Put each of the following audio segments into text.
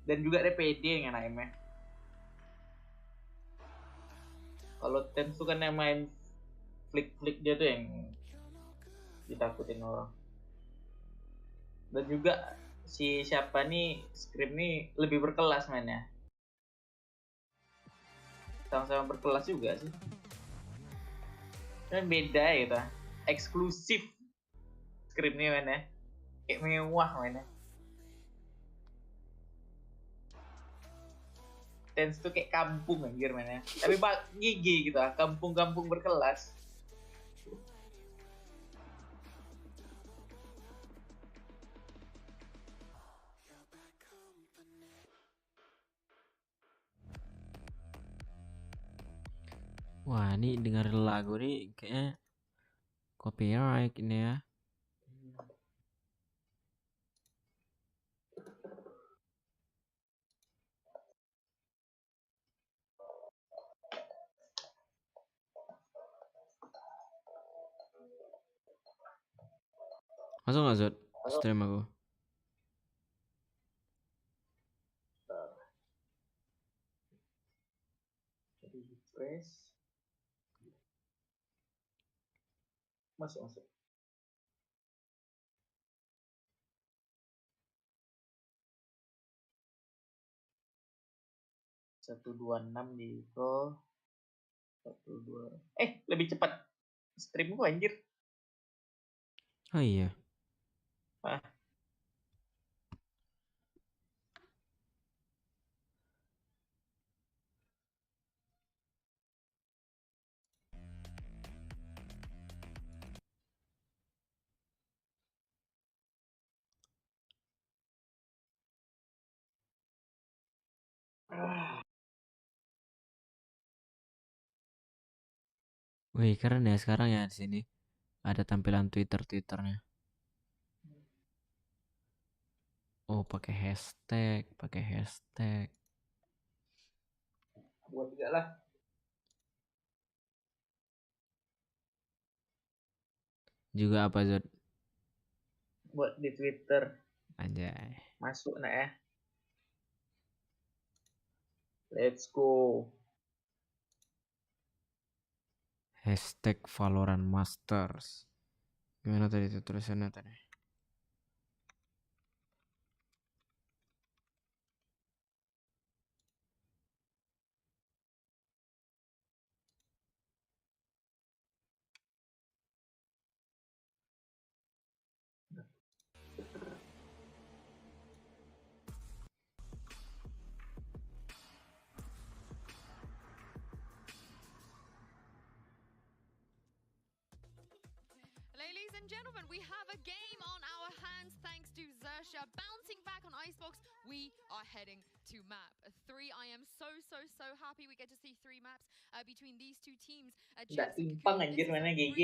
Dan juga dia pede dengan aimnya. Kalau Tens tuh kan yang main flick dia tuh yang ditakutin orang. Dan juga si siapa nih Scream nih lebih berkelas mainnya. Sama-sama berkelas juga sih. Kan beda gitu. Eksklusif Scream nih mainnya. Kayak mewah mainnya. Tens tuh kayak kampung anjir mainnya. Tapi gigi gitu lah, kampung-kampung berkelas. Wah, ini dengar lagu nih kayaknya copyright ini ya. Masuk nggak Zod? Stream aku. Refresh. Masuk. 126 di call. 12. Lebih cepat stream gua anjir. Oh iya. Ah. Wih, keren ya sekarang ya di sini. Ada tampilan Twitternya. Oh, pakai hashtag. Buat juga lah. Juga apa Zod? Buat di Twitter. Anjay. Masuk nah ya. Let's go. Hashtag Valorant Masters. Gimana tadi itu tulisannya tadi? Ladies and gentlemen, we have a game on our hands thanks to Zersha. Bouncing back on Icebox, we are heading to map 3. I am so happy we get to see 3 maps between these two teams. Nggak timpang anjir mana GG.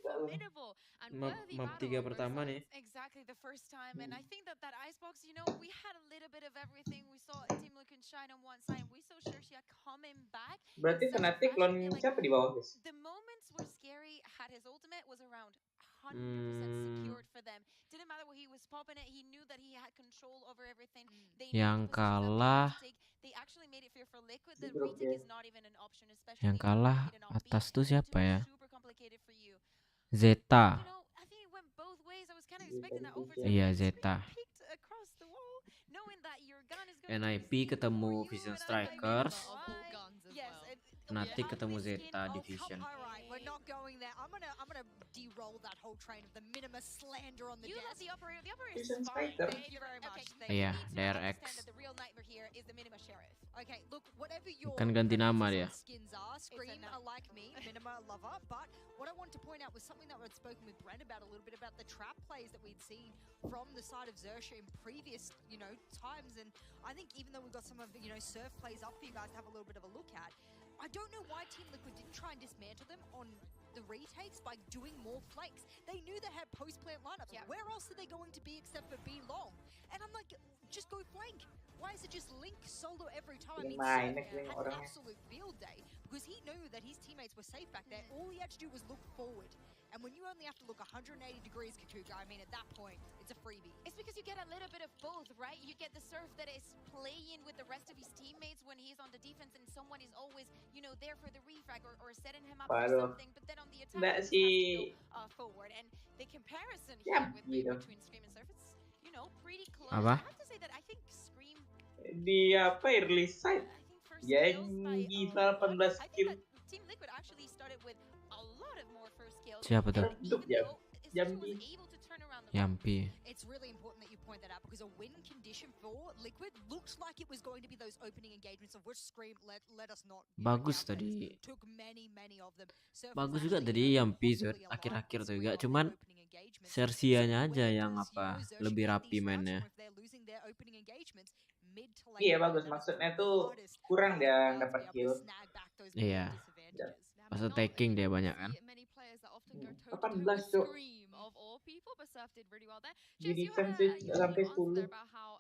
Formidable and worthy Map battle 3 on both pertama sides. nih. Exactly, the first time. And I think that Icebox, we had a little bit of everything. We saw Team Liquid shine on one side, and we saw Shershia coming back. Berarti Fnatic lawan siapa di bawah, guys? The moments where Scary had his ultimate was around 100% secured for them. Didn't matter where he was popping it. He knew that he had control over everything. They Yang kalah they actually made it fair for Liquid. The retake is not even an option, especially yang kalah atas tuh siapa ya? Zeta. Iya, Zeta. NIP ketemu Vision Strikers. Fnatic ketemu Zeta Division. We're not going there. I'm gonna derail that whole train of the Minimus slander on the desk. The operator is fine. Thank you very much. Iya, DRX. The real nightmare here is the Minimus sheriff. Okay, look, whatever your Kan ganti nama dia. skins are, Scream are like me, Minima lover, but what I want to point out was something that we'd spoken with Brent about a little bit about the trap plays that we'd seen from the side of Zersha in previous, times, and I think even though we've got some of the, surf plays up for you guys to have a little bit of a look at, I don't know why Team Liquid didn't try and dismantle them on the retakes by doing more flanks. They knew they had post-plant lineups. Yeah. Where else are they going to be except for B long? And I'm like, just go flank. Why is it just Link solo every time? I mean, had an absolute field day because he knew that his teammates were safe back there. All he had to do was look forward. And when you only have to look 180 degrees, Kakuga, I mean, at that point, it's a freebie. It's because you get a little bit of both, right? You get the surf that is playing with the rest of his teammates when he's on the defense, and someone is always, there for the refrag or setting him up for Waduh, something. But then on the attack, nggak he just si has to go forward. And the comparison here gitu between Scream and Surf, it's pretty close. Apa? I have to say that I think Scream di apa ya, release site I think first ya kills by gila 18 I think kill that Team Liquid actually started with a lot of more first kills. Siapa tuh? redup Even ya though Essential was Jambi. able to turn around the map. Yampi. It's really important that you point that out because a win condition for Liquid looked like it was going to be those opening engagements of which Scream let us not. Bagus tadi. Took many of them. Surf Bagus was juga actually tadi Yampi Zed possibly alive akhir-akhir tuh Scream juga. on their Cuman opening engagements. Sersianya So aja where yang does, apa Zershi lebih get rapi these rounds mainnya. from if they're losing their opening engagements mid to late Iya game? bagus, That is maksudnya the tuh hardest kurang part dia to be dapat able to kill. snag back those Iya. disadvantages. Pas attacking dia banyak kan. 18 cok. Scream of all people, but Surf did really well there. Di Jess, you defense had nggak sampai answer 10. there about how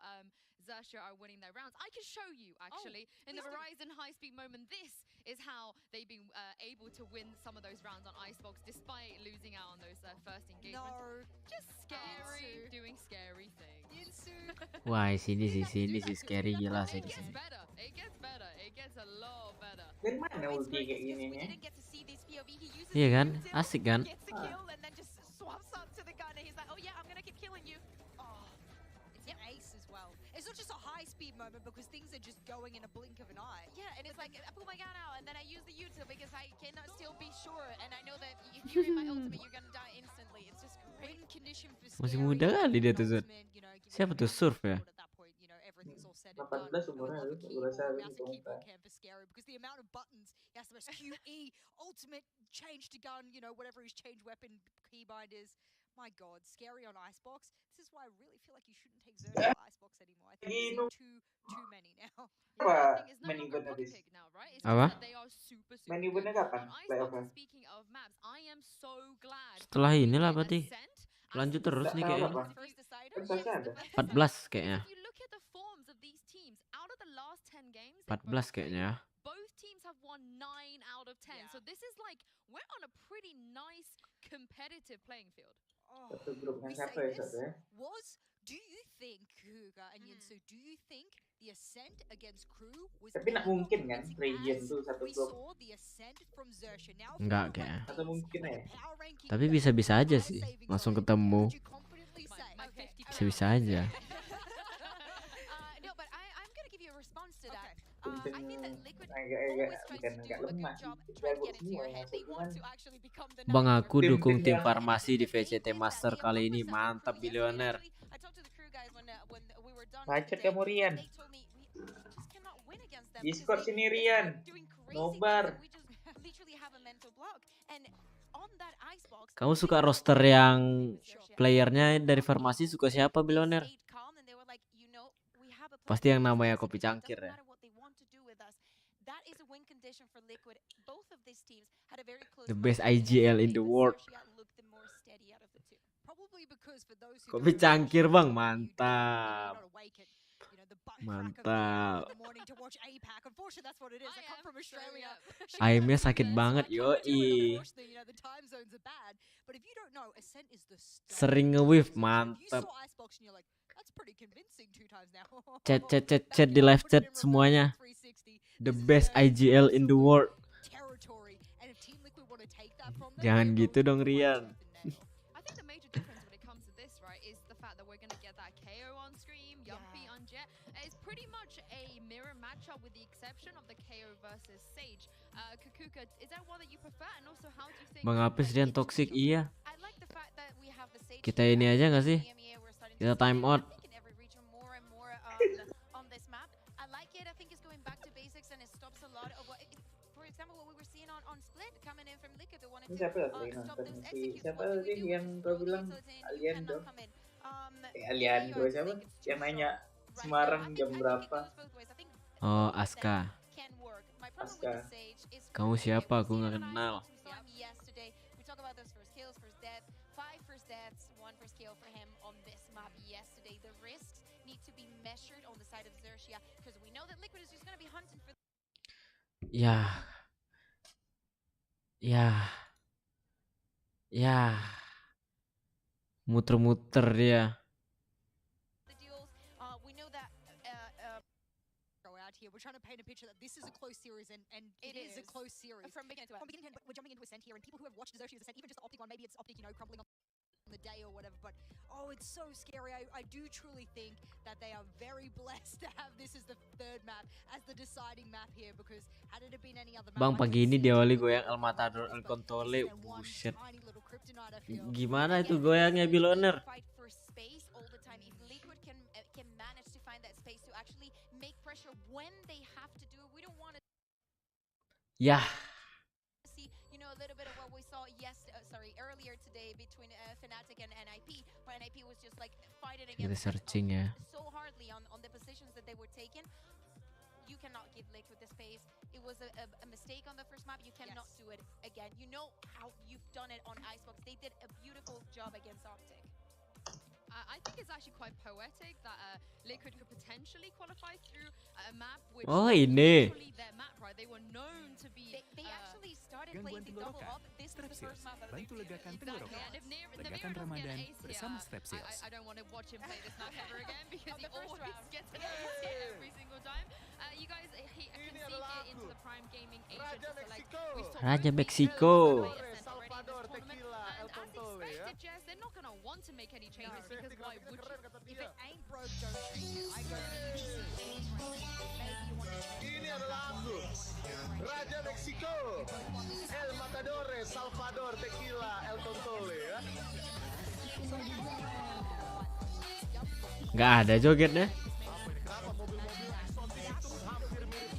Xerxia are winning their rounds. I can show you actually in the please do. Verizon high speed moment. This is how they've been able to win some of those rounds on Icebox despite losing out on those first engagements. No. Just scary, Yinsu. doing scary things. Yinsu. Wah, sini sih scary gila sih It di gets sini. better. It gets better. It gets a lot better. Dari mana ulti kayak gini nih? Iya kan? Asik kan? Gets a kill and then just swaps up to the gun and he's like, oh yeah, I'm gonna keep killing you. Oh, it's an ace as well. It's not just a high speed moment because things are just going in a blink of an eye. Yeah, and it's like I pull my gun out and then I use the util because I cannot still be sure, and I know that if you're in my ultimate, you're gonna die instantly. It's just great. Win condition for Masih Scary, muda kali dia tuh, Zed. ultimate, giving Siapa them tuh, a Surf ya? at that point, everything's all said and 18 done. I would umurnya love lu, a gue rasa keyboard, lu massive hitung keyboard cam for Scary because the amount of buttons he has to press QE, ultimate, change to gun, whatever his change weapon keybind is. My God, Scary on Icebox. This is why I really feel like you shouldn't take Xerxia on Icebox anymore. I think we've seen too many now. Apa Thing is no main longer event Pocket habis? Pig now, right? It's Apa? just that they are super Main good. eventnya kapan? On Icebox, Playoffnya? and speaking of maps, I am so glad. Setelah we inilah get berarti. Ascent Lanjut as terus Nggak nih tahu kayaknya. apa. First decider? Kan pasti Yes, ada. the first 14 decider. kayaknya. If you look at the forms of these teams, out of the last 10 games, 14 kayaknya. both teams have won 9 out of 10. Yeah. So this is like, we're on a pretty nice competitive playing field. Oh, Satu grup we yang satu say ya satu ya. do you think, Kuga and Yinsu, do you think the Ascent against Crew was Tapi nggak ever mungkin kan, convincing region as tuh satu we grup. saw the Ascent from Xerxia? Now, if Enggak you look kayaknya. at Atau things mungkin like ya. a power ranking Tapi that bisa-bisa has aja life sih, savings langsung on it, ketemu. would you confidently say, My okay, 50 Bisa-bisa aja. No, but I'm going to give you a response to that. Kenceng, I think that Liquid agak always tries bukan to do agak a good lemah, job sih. trying to Jago get into semua your yang head. masuk They want cuman to actually become the Bang, number aku one. dukung tim yang- farmasi di VCT Master kali ini. Mantap, Billionaire. I talked to the crew guys when we were done Bacot today, kamu, Rian. and they told me we just cannot win against them Discord because sini, they Rian. start doing crazy Nobar. things and we just literally have a mental block. And on that Icebox, Kamu they suka were roster really yang Xerxia. playernya dari farmasi suka siapa, They Billionaire? stayed calm and they were like, we have a Pasti yang plan. namanya It kopi doesn't cangkir ya. matter what they want to do with us. That is a win condition for Liquid. Both of these teams had a very close The best match. IGL in the But world. Xerxia looked the more steady out of the two. probably because for those who Kopi don't know, cangkir, Xerxia, Bang. you're Mantap. not awake at, the butt crack of Mantap. in the morning to watch APAC. Unfortunately, that's what it is. I come from Australia. Aimnya sakit banget, So I can't do it. yoi. Unfortunately, the time zones are bad. But if you don't know, Ascent is the star. Sering nge-whiff, So if you mantap. saw Icebox and you're like, that's pretty convincing 2 times now. Chat di live chat semuanya. The best IGL in the world. Territory. And if Team Liquid want to take that from them, Jangan they will gitu dong, fight Rian. tooth and nail. I think the major difference when it comes to this, right, is the fact that we're going to get that KO on Scream, Yumpy on Jet. It's pretty much a mirror matchup with the exception of the KO versus Sage. Kukuka, is that one that you prefer? And also, how do you think... Bang Apis Rian toxic, iya. I like the fact that we have the Sage Kita ini aja nggak sih? EMEA, we're starting Kita to see time it, out. I think in every region more and more on this map. I like it. I think it's going back to basics and it stops a lot of what... For example, what we were seeing on Split coming in from Liquid, they wanted Ini to siapa lagi stop nonton? those Si executes. siapa What do tadi we do? yang kau bilang You Alien cannot dong? come in. Alien you gue are siapa? saying it's too Yang nanya strong. Semarang Right. jam I think berapa? it goes both ways. I think Oh, both of Aska. them can work. My problem with Aska. the Sage is Kamu okay, siapa? we've Aku seen nggak it on kenal. Icebox, we saw him yesterday. We talk about those first kills, first death, 5 first deaths, 1 first kill for him on this map yesterday. The risks need to be measured on the side of Xerxia because we know that Liquid is just going to be hunting for Ya. Ya, muter-muter dia. The deals, we know that go out here. We're trying to paint a picture that this is a close series, and it is a close series. From beginning to end. From beginning to end, but we're jumping into Ascent here, and people who have watched Xerxes Ascent, even just the Optic one, maybe it's Optic, crumbling on the day or whatever, but it's so scary. I do truly think that they are very blessed to have this as the third map, as the deciding map here, because had it been any other map, Bang, I pagi can ini see diawali it goyang being El Matador El but Contole. this is their one Buset. tiny little kryptonite, I feel. Gimana itu Again, goyangnya it's Billionaire? fight for space all the time. If Liquid can manage to find that space to actually make pressure when they have to do it, we don't want to Yah, see, a little bit of what we saw earlier today between Fnatic and NIP, where NIP was just like fighting kita against searching ya. so hardly on the positions that they were taking. You cannot give Liquid the space. It was a mistake on the first map. You cannot do it again. You know how you've done it on Icebox. They did a beautiful job against Optic. I think it's actually quite poetic that Liquid could potentially qualify through a map which Oh, was ini. literally their map, right? They were known to be They actually started Gangguan playing the double tenggorokan. up. This was the Strepsils. first map that they Bantu did. legakan exactly. tenggorokan. And if Navir Legakan doesn't get Ramadan an ace bersama here, Strepsils. I don't want to watch him play this map ever again because Of he the first always round. gets an ace here every single time. You guys can see here into the Prime Gaming Asia to select. We've talked Raja about Meksiko. Salvador, Tequila, El Contole. And as expected, Jess, they're not going to want to make any changes because why would you? If it ain't broke, don't change it. I don't think you see games right now. Maybe you want to change it. Ini adalah aku, Raja Meksiko, El Matador, Salvador, Tequila, El Contole ya. Nggak ada jogetnya.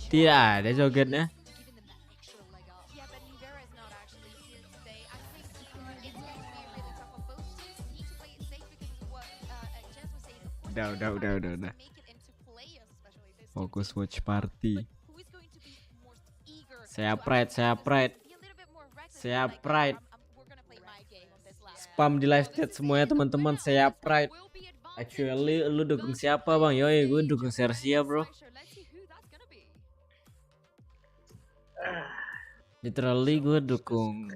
Tidak ada jogetnya. Giving them that extra leg up. Yeah, but Nivera is not actually here today. I think it's going to be really tough on both teams. Need to play it safe because of what Jess was saying. Of course, Udah. make it into play, especially this Fokus team. watch party. But who is going to be most eager Saya to pride, actually saya do this? pride. Be a little bit more reckless, Saya like, pride. we're gonna play my game on this lap. Spam di live chat semuanya teman-teman. Saya pride. Actually, lu dukung siapa bang? Yoi, gue dukung Sersia bro. Literally gue dukung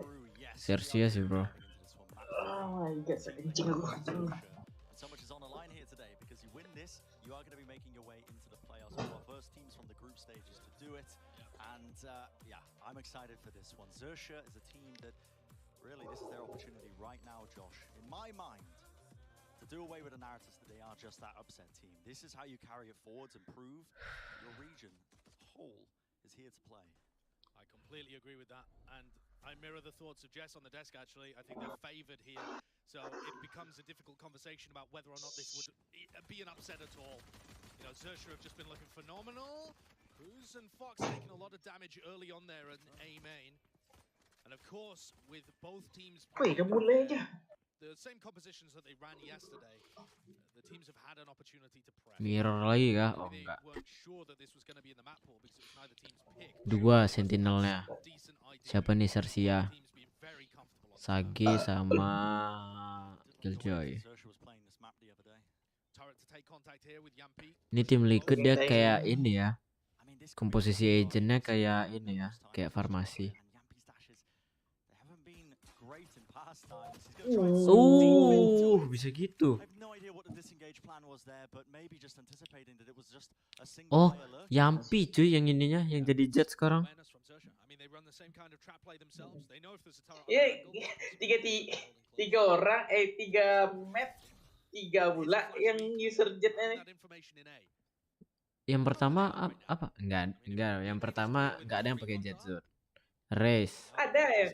Sersia sih bro. Oh my god, kencing aku. So much is on the line here today because you win this, you are going to be making your way into the playoffs. One of our first teams from the group stages to do it, and yeah, I'm excited for this one. Xerxia is a team that really this is their opportunity right now, Josh. In my mind, to do away with the narratives that they are just that upset team. This is how you carry it forwards and prove your region as a whole is here to play. I completely agree with that, and I mirror the thoughts of Jess on the desk actually. I think they're favoured here, so it becomes a difficult conversation about whether or not this would be an upset at all. Xerxia have just been looking phenomenal. Cruz and Fox taking a lot of damage early on there in A main. And of course, with both teams Wih, udah mulai aja. the same compositions that they ran yesterday, the teams have had an opportunity to press. Mirror lagi kah? Oh They enggak. weren't sure that this was going to be in the map pool because it was neither team's pick. Dua sentinelnya. Decent idea. Siapa nih Sersia? Teams being very comfortable on the Sage sama Killjoy. Xerxia was playing this map the other day. turret to take contact here with Yampi. Ini tim Liquid dia kayak ini ya. I mean, this Komposisi agentnya kayak ini ya, kayak farmasi. And Yampi's dashes, they haven't been great in past times. He's gonna try and Bisa gitu. I have no idea what the disengage plan was there, but maybe just anticipating that it was just a single Oh, player lurking. Yampi cuy yang ininya, yang jadi jet sekarang. Awareness from Xerxia. I mean, they run the same kind of trap play themselves. They know if there's a turret. Ya, tiga orang, tiga map, tiga pula yang user jet ini. That information in A. Yang pertama apa? Enggak. Yang pertama enggak ada yang pakai jet zone. Race. Ada ya?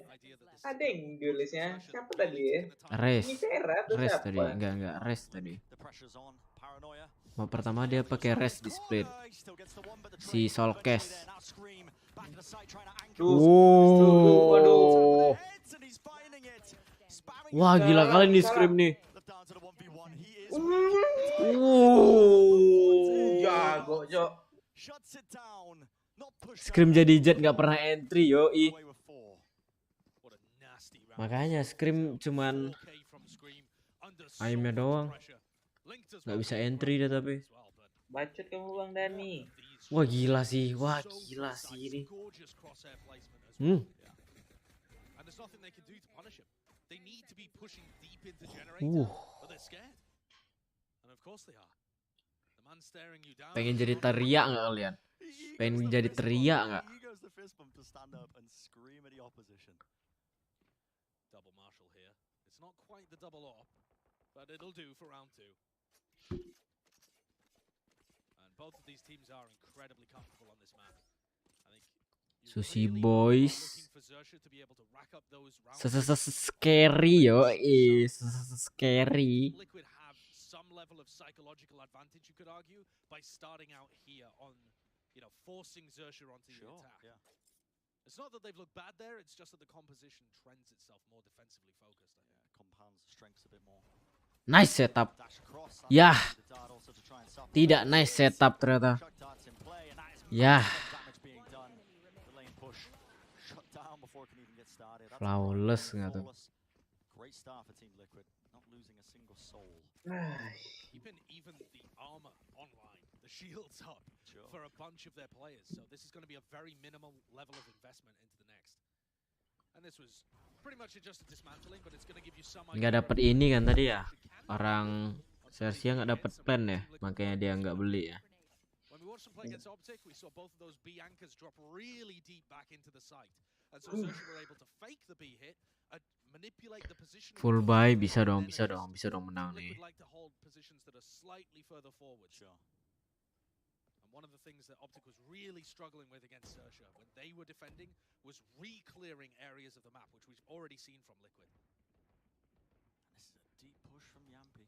Ada yang duelisnya. Siapa tadi ya? Race. Nivera atau Race siapa? tadi. Enggak. Race tadi. The pressure's on. Paranoia. Pertama dia pakai race di split. He still gets the one, but the Si trade Solkes. there. Now Scream back to the side trying to anchor Tuh. Wow. heads, and he's finding it. Spamming Wah, gila kali nih Scream nih. Look down to the 1v1. He is Jago, Jo. shuts it down. Not pushed Scream out. jadi jet nggak pernah entry yoi. Away with 4. What a nasty round. Makanya Scream cuman 4K from Scream under so aimnya much doang. pressure. Linked as Nggak well bisa to entry dia tapi. as well, but Bacot kamu Bang Dani. these Wah gila sih, wah so gila precise, sih ini. gorgeous crosshair placement as well. Hmm. And there's nothing they can do to punish him. They need to be pushing deep into generator, but they're scared. And of course they are. The man staring you down. Pengen jadi teriak nggak kalian? Pengen jadi teriak nggak? He goes the fist bump to stand up and scream at the opposition. Double Marshall here. It's not quite the double op, but it'll do for round 2. And both of these teams are incredibly comfortable on this map. I think Sushi boys. looking for Xerxia to be able to rack up those rounds. Scary yo, scary. Liquid have some level of psychological advantage, you could argue, by starting out here on, forcing Xerxia onto the attack. Yeah. It's not that they've looked bad there, it's just that the composition trends itself more defensively focused. Compounds the strengths a bit more. Nice setup. Dash across. Yah. The dart also to try and stop Tidak nice setup ternyata. Chuck darts in play, and that is Yah. massive damage being done. The lane push shut down before it can even get started. That's Flawless nggak tuh? flawless. Great start for Team Liquid, not losing a single soul. Keeping even the armor online, the shields up for a bunch of their players. So this is going to be a very minimal level of investment into the next. And this was pretty much just a dismantling, but it's going to give you some Nggak dapat ini kan tadi ya? Orang Xerxia nggak dapat plan ya, makanya dia nggak beli ya. When we watched them play against Optic, we saw both of those B anchors drop really deep back into the site. And so Xerxia were able to fake the B hit and manipulate the position. Full buy bisa dong menang nih. Liquid like to hold positions that are slightly further forward. And one of the things that Optic was really struggling with against Xerxia when they were defending was re-clearing areas of the map, which we've already seen from Liquid. This is a deep push from Yampi.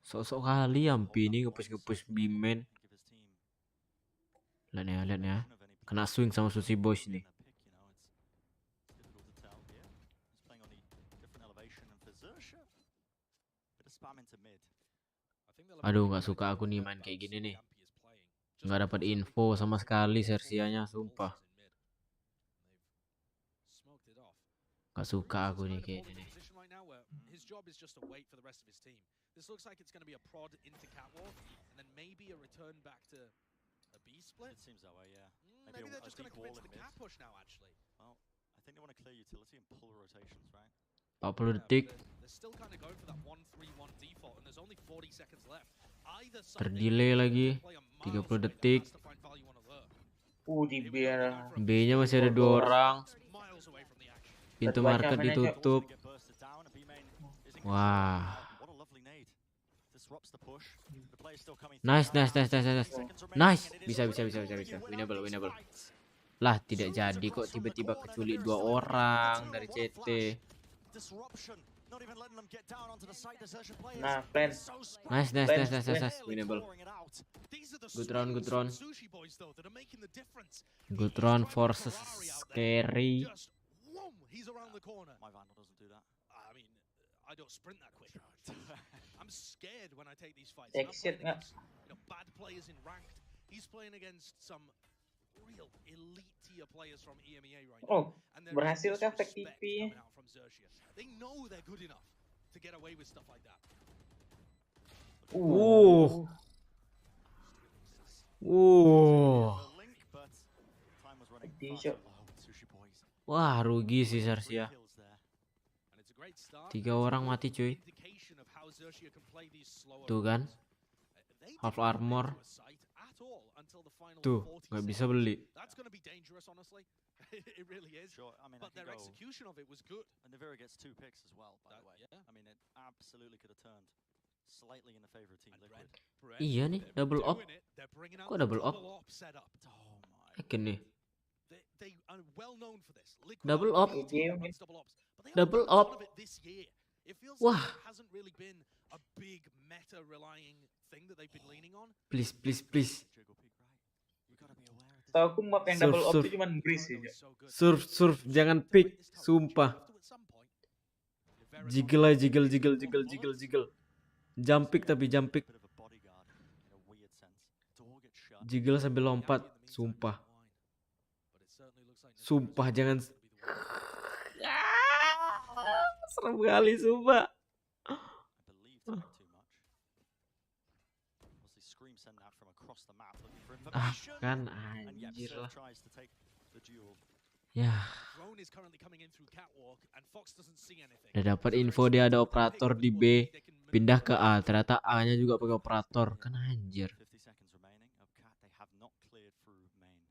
Sok-sok kali Yampi ini ngepush B-main. Give his team Lihat ya. Kena swing sama Sushi Boys nih. difficult to tell here. He's playing on the different elevation, and for Xerxia, bit of spam into mid. Aduh, nggak suka aku nih main kayak gini nih. Nggak dapat info sama sekali Xerxia-nya, sumpah. Nggak suka aku nih kayak gini. His job is just to wait for the rest of his team. This looks like it's going to be a prod into catwalk, and then maybe a return back to a B split. It seems that way, yeah. Maybe they're just going to deep commit wall to the in mid. cat push now, actually. Well, I think they want to clear utility and pull rotations, right? 40 detik. They're still kind of going for that 1-3-1 default, and there's only 40 seconds left. Either side Terdelay lagi. 30 detik. Di biar B-nya masih ada 2 orang. Pintu market ditutup. Wah. Nice. Nice. Bisa. Winnable. Lah, tidak jadi kok tiba-tiba keculik 2 orang dari CT. nah plan Nice. Winnable. Good round. Good round versus scary. He's around the corner. My Vandal doesn't do that. I mean, I don't sprint that quick. I'm scared when I take these fights. Exit I'm playing against, bad players in ranked. He's playing against some real elite tier players from EMEA right now. And there berhasil is kah respect Fake TP? coming out from Xerxia. They know they're good enough to get away with stuff like that. Wah, rugi sih Xerxia. 3 orang mati cuy. Tuh kan. Half armor. Tuh, nggak bisa beli. It really is. Sure, I mean, But their execution of it was good. And Nvidia gets 2 picks as well, by the way. Yeah. I mean, it absolutely could have turned slightly in the favor of Team Liquid. Iya nih, double op. Kok double op? Oh my. Yakin nih. They are well known for this. Double op. Double op. Wah. Hasn't really been a big meta relying thing that they've been leaning on. Please. Tahu aku map yang double op itu cuman breeze aja. Surf, jangan pick, sumpah. Jiggle. Jump pick. Jiggle sambil lompat, sumpah. Jangan. Serem kali, sumpah. Kan anjir lah. Ya, Drone is currently coming in through catwalk and Fox doesn't see anything. udah dapat info dia ada operator di B, pindah ke A. Ternyata A-nya juga pakai operator. Kan anjir. 50 seconds remaining of Cat. They have not cleared through main.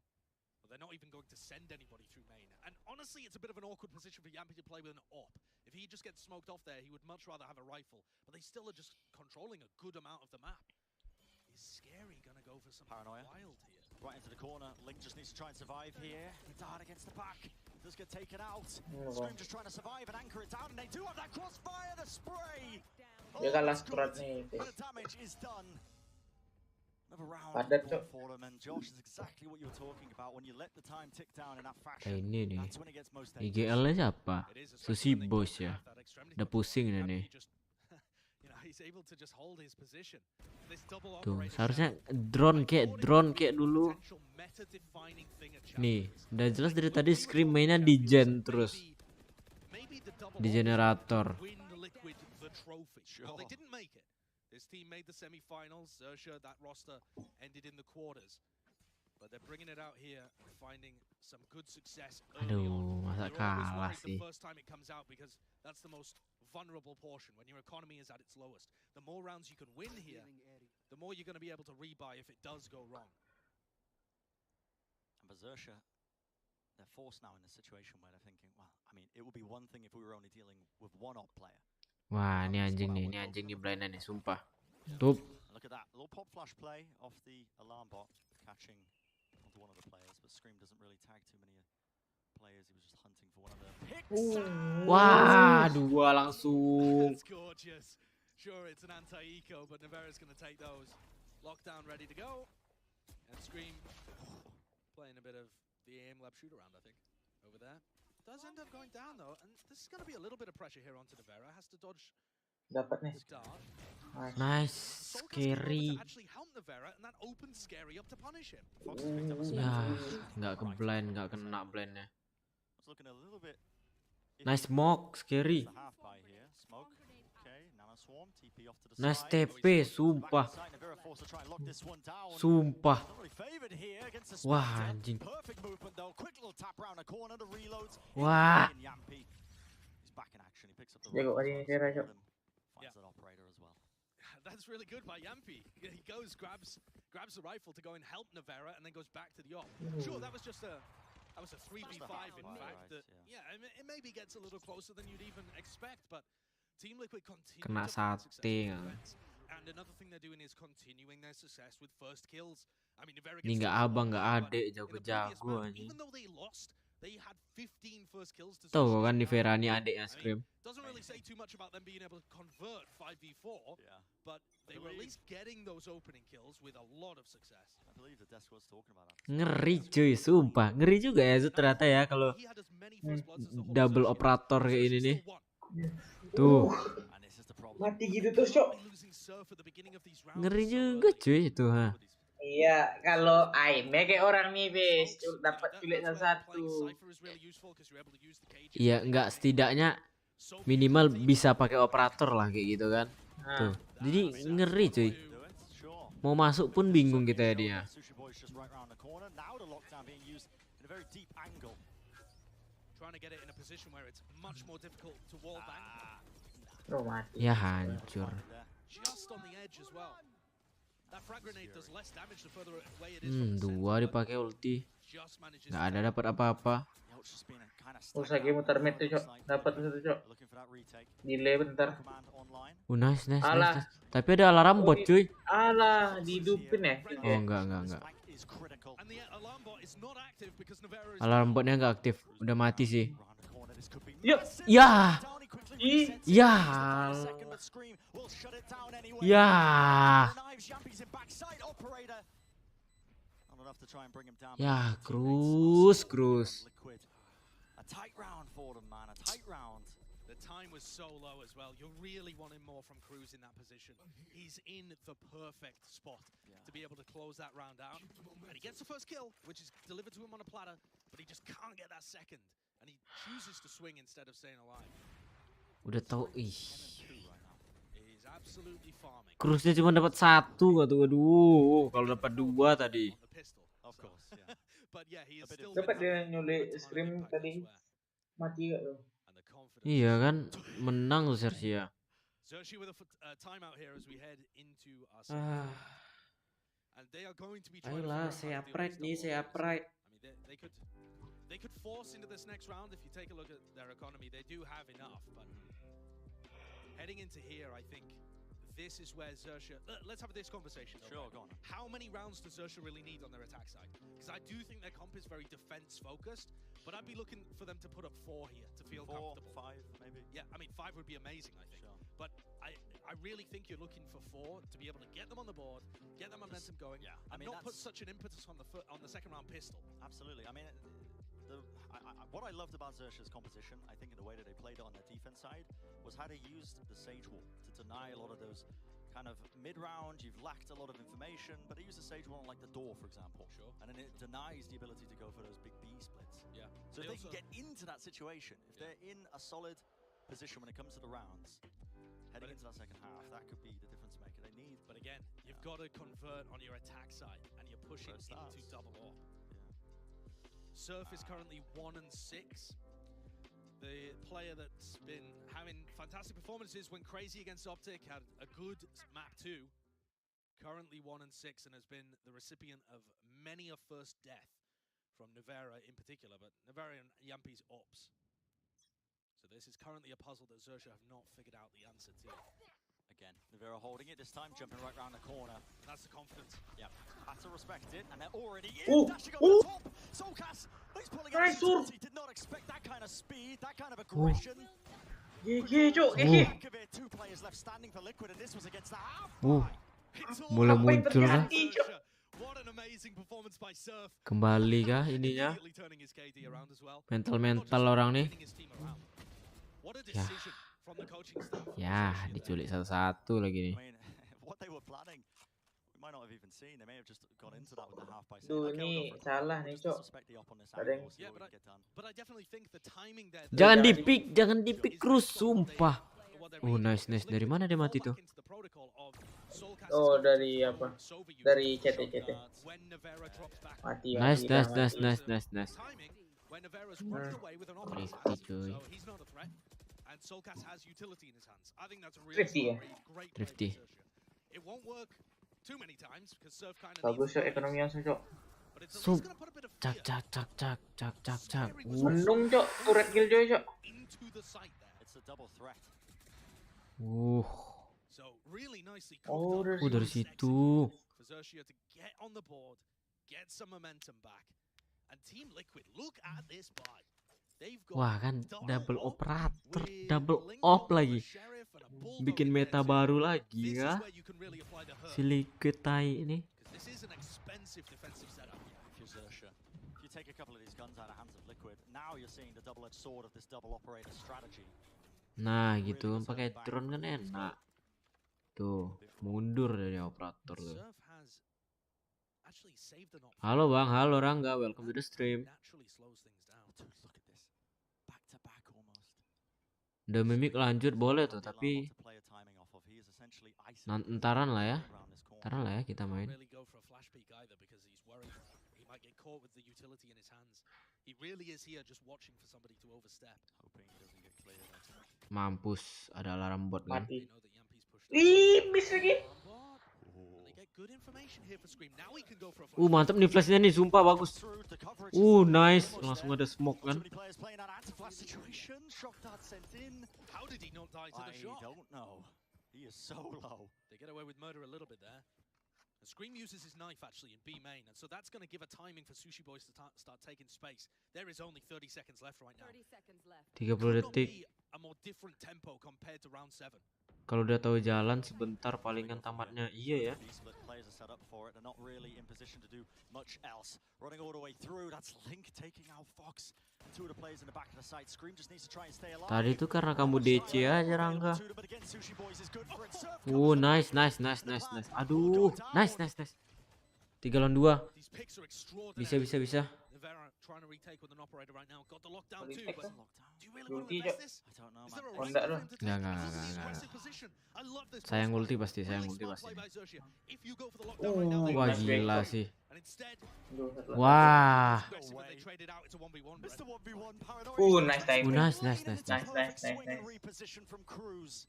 They're not even going to send anybody through main. And honestly, it's a bit of an awkward position for Yampy to play with an op. If he just gets smoked off there, he would much rather have a rifle. But they still are just controlling a good amount of the map. Is Scary gonna go for something Paranoia. wild here? Right into the corner. Link just needs to try and survive here. It's hard against the back. Does get taken out. Scream just trying to survive and anchor it down. And they do have that crossfire. The spray. Dia kalah that's squad good. nih. But the damage is done. Another round Padat, more Cok. for them. And Josh is exactly what you were talking about. When you let the time tick down in that Kayak fashion, ini nih. that's when it gets most dangerous. IGL-nya siapa? It is, Susi especially when they Bos don't ya. have that extremity. Udah pusing nih nih. Yampy just, he's able to just hold his position. This double Tuh, operator seharusnya shadow, drone kayak dulu. potential meta-defining thing at Nih, Champions. udah jelas dari tadi Scream mainnya di gen terus. Maybe the double Di operator generator. win Liquid the trophy. Well, they didn't make it. This team made the semi-finals. Zersha, that roster ended in the quarters. But they're bringing it out here, finding some good success early Aduh, on. masa You're always kalah worried sih. the first time it comes out because that's the most vulnerable portion when your economy is at its lowest. The more rounds you can win here, the more you're going to be able to rebuy if it does go wrong. And Berserker, they're forced now in a situation where they're thinking, well, I mean, it would be one thing if we were only dealing with one op player. Wah, ini anjing di blind nih, sumpah. Tuh, And look at that, a little pop flash play off the alarm bot, catching onto one of the players, but Scream doesn't really tag too many players. He was just hunting for one of the picks. wah, dua langsung. That's gorgeous. Sure, it's an anti-eco, but Navera's going to take those. Lockdown ready to go. And Scream playing a bit of the aim lab shoot around, I think, over there. Does end up going down, though, and this is going to be a little bit of pressure here onto Navera. Has to dodge Dapat nih. the dart. Nice, Soul Guts came over Scary. to actually help Navera, and that opens Scary up to punish him. Fox has picked up a spec. Ya, nggak ke blind, nggak kena blindnya. It's looking a little bit Nice smoke, Scary. the half buy here. Smoke. Okay, Nano Swarm, TP off to the Nice side. TP, sumpah. Back inside, Navera forced to try and lock this one down. Sumpah. Not really favored here against the Wah, Spectre. anjing. Perfect movement though. Quick little tap around the corner. The reloads. Wah. In Yampy. He's back in action. He picks up the Jago rounds, kali ini also Vera, Cok. rhythm. Finds that operator as well. That's really good by Yampy. He goes, grabs the rifle to go and help Navera, and then goes back to the op. Sure, that was just a 3v5 in half fact. right, That, yeah, it maybe gets a little closer than you'd even expect, but Team Liquid continue Kena to find success sate, with kan. defense. And another thing they're doing is continuing their success with first kills. I mean, Navera Ini gets nggak six abang, kills, nggak but adik, in the previous jago-jago map, anjing. even though they lost, they had 15 first kills to Tahu Zersha's kan di nine. Vera nih adiknya I mean, Scream. doesn't really say too much about them being able to convert 5v4, Yeah. but they were at least getting those opening kills with a lot of success. I believe the desk was talking about that. Ngeri cuy, sumpah. Ngeri juga ya Zut ternyata ya kalau He had as many first bloods as the whole double Zershi. operator kayak ini Zershi nih. still won. Tuh, And this is the problem. Mati gitu terus, Cok. Only losing Surf at the beginning of these rounds ngeri so juga early. cuy itu, ha. Iya, kalau aimnya kayak orang nih, Bes. Dapat culik That's where satu. playing Cypher is really useful 'cause you're able to use the cages. Iya, nggak setidaknya So minimal bisa pakai operator lah kayak gitu kan. Nah, Tuh, jadi ngeri cuy. Do it, sure. Mau masuk pun bingung kita ya dia. Sushi Boy's just right round the corner. Now the lockdown being used in a very deep angle. trying to get it in a position where it's much more difficult to wall bang. oh, mati. Ya hancur. Just on the edge as well. That frag grenade does less damage the further away it is from the Dua center. dipakai ulti. Just manages Nggak to ada dapat apa-apa. Yelch just been kind of Oh, Sagi muter mid tuh, Cok. Dapat satu, Cok. looking for that retake. Delay bentar. Command online. Nice, nice, Alah. nice. Tapi ada alarm bot cuy. Alah, dihidupin ya. Oh, enggak. Spec is critical. And the alarm bot is not active because Navera is Alarm botnya nggak aktif. Udah mati sih. Round the corner, this could be Yuk. massive. Ya. Down, he quickly Ih. resets it. Ya. Just a second, but Scream will shut it down anyway. Ya. Knives, Yampy's in backside operator. Not enough to try and bring him down. Ya, but teammates Cruz. Liquid. A tight round for them, man. A tight round. The time was so low as well. You're really wanting more from Cruz in that position. He's in the perfect spot to be able to close that round out. And he gets the first kill, which is delivered to him on a platter, but he just can't get that second. And he chooses to swing instead of staying alive. Udah tahu, ih. He's absolutely farming. Cruznya cuma dapat satu, tuh. Aduh, kalau dapat dua tadi. On the pistol. Of course, yeah. but yeah, he is still Dapat dia nyulik a ton of scream impact tadi elsewhere. mati gak tuh? And the confidence. Iya kan, menang tuh Xerxia. Xerxia with a timeout here as we head into our Ah, and they are going to be trying to ayolah, figure saya out how to deal with pride nih, this saya double pride. I mean, they could force into this next round. If you take a look at their economy, they do have enough, but heading into here, I think this is where Xerxia... let's have this conversation. Sure, go on. How many rounds does Xerxia really need on their attack side? Because I do think their comp is very defense-focused, but I'd be looking for them to put up 4 here to feel 4, comfortable. 5, maybe. Yeah, I mean, 5 would be amazing, I think. Sure. But I really think you're looking for 4 to be able to get them on the board, get the momentum going, yeah, I and mean, not put that's- such an impetus on the second round pistol. Absolutely. I mean, what I loved about Xerxia's composition, I think in the way that they played it on their defense side, was how they used the Sage Wall to deny a lot of those kind of mid-round, you've lacked a lot of information, but they use the Sage Wall on like the door, for example. Sure. And then it denies the ability to go for those big B splits. Yeah. So They if they can also- get into that situation, if they're in a solid position when it comes to the rounds, heading into that second half, that could be the difference maker they need. But again, you've got to convert on your attack side, and you're pushing First into starts. double AWP. Surf is currently 1-6. The player that's been having fantastic performances when crazy against Optic had a good map too. Currently 1-6 and has been the recipient of many a first death from Nvidia in particular, but Nvidia and Yampi's ops. So this is currently a puzzle that Xerxia have not figured out the answer to. Again, Nvidia holding it this time, jumping right round the corner. That's the confidence. Yep, had to respect it, and they're already in, Ooh, dashing over the ooh. top. Solkas, he's pulling Nice, out Sur. he did not expect that kind of speed, that kind of aggression. GG cuk, Ooh. GG. Back of it, 2 players left standing for Liquid, and this was against the half. It's all Mulai Apa yang muncul kah? terjadi cuk? What an amazing performance by Surf. Kembali kah ininya? Immediately turning his KD around as well. Mental-mental orang nih. Winning his team around. What a Ya. decision from the coaching staff. Ya, diculik satu-satu lagi nih. I mean, what they were planning, we might not have even seen. They may have just got into that with the half by saying, Duh, okay, ini we'll go for it. salah We'll nih, just Cok. suspect the op on this Ada angle, yang- we'll see Yeah, what we but can get done. But I definitely think the timing there. Jangan Jangan dipik, jangan dipik Cruz, sumpah. Oh, nice. Dari mana dia mati tuh? Oh, dari apa? Dari CT. Mati. Nice, mati, nice, mati. nice, nice, nice, nice. Rifty, cuy. And Solkas has utility in his hands. I think that's a really Thrifty, ya? great Thrifty. play by Xerxia. It won't work too many times because Surf kind of Bagus cok ekonomi langsung cok. but it's at Sup. least going to put a bit of Cak, fear cak, cak, cak, cak, cak, cak. Mendung cok, turret killjoy cok. into the site there. It's a double threat. So really nicely Oh, cooked up dari dari executed situ. for Xerxia to get on the board, get some momentum back. And Team Liquid, look at this buy. They've got Wah kan double op operator, with double Link op on lagi. the Sheriff and a Bulldog Bikin in meta there too. baru lagi This is ya. where you can really apply the hurt, Si Liquid tai ini. 'cause this is an expensive defensive setup. If you're Xerxia, if you take a couple of these guns out of hands of Liquid, now you're seeing the double-edged sword of this double operator strategy. Nah gitu kan pakai drone kan enak. Tuh mundur dari operator tuh. Surf has actually saved an option. Halo bang, halo Rangga, welcome to the stream. Naturally slows things down. Dude, look at this. Back to back almost. The Mimic lanjut boleh tuh, Won't be tapi allowed to play a timing off of. He is essentially isolated entaran lah ya. around this corner. Entaran lah ya kita Can't main. really go for a flash peek either because he's worried he might get caught with the utility in his hands. He really is here just watching for somebody to overstep. Hoping he doesn't get cleared. Mampus, ada alarm bot kan. Mati. They know that Yampi's pushed Ih, miss lagi. and they get good information here for Scream. Now he can go for a flash. Mantap nih flashnya nih, sumpah bagus. Through the coverage is Nice, almost langsung there. ada smoke Too kan. many players playing that anti-flash situation. Shock dart sent in. How did he not die to the I shot? don't know. He is so low. They get away with murder a little bit there. And Scream uses his knife actually in B main, and so that's going to give a timing for Sushi Boys to start taking space. There is only 30 seconds left right now. 30 seconds left. 30 Could not detik. be a more different tempo compared to round 7. Kalau udah tahu jalan sebentar palingan tamatnya. Iya ya. These split players are set up for it. They're not really in position to do much else. Running all the way through. That's Link taking out Fox. Two of the players in the back of the site. Scream just needs to try and stay alive. Tadi tuh karena kamu DC aja Rangga. But again, Sushi Boys is good for it. Surf Nice, nice, nice, nice, nice. Aduh, nice, nice, nice. 3 lawan 2. These picks are extraordinary. Bisa. Nivera trying to retake with an operator right now. Got the lockdown too, Retake but kah? do you really want to Ulti, invest Cok. this? I don't know, Is man. there a Oh, right enggak for dah. him to take Enggak, this is the enggak. aggressive position? I love this. Sayang personally. ulti pasti, sayang Really ulti smart pasti. play by Xerxia. If you go for the lockdown right now, they Wah nice gila break. sih. and instead Aduh, satu lagi. Wah. aggressive when they traded out. It's a 1v1. Mr. 1v1 paranoia. Nice timing. Nice, nice, nice, It's a nice. perfect Nice, swing and nice. reposition from Cruz.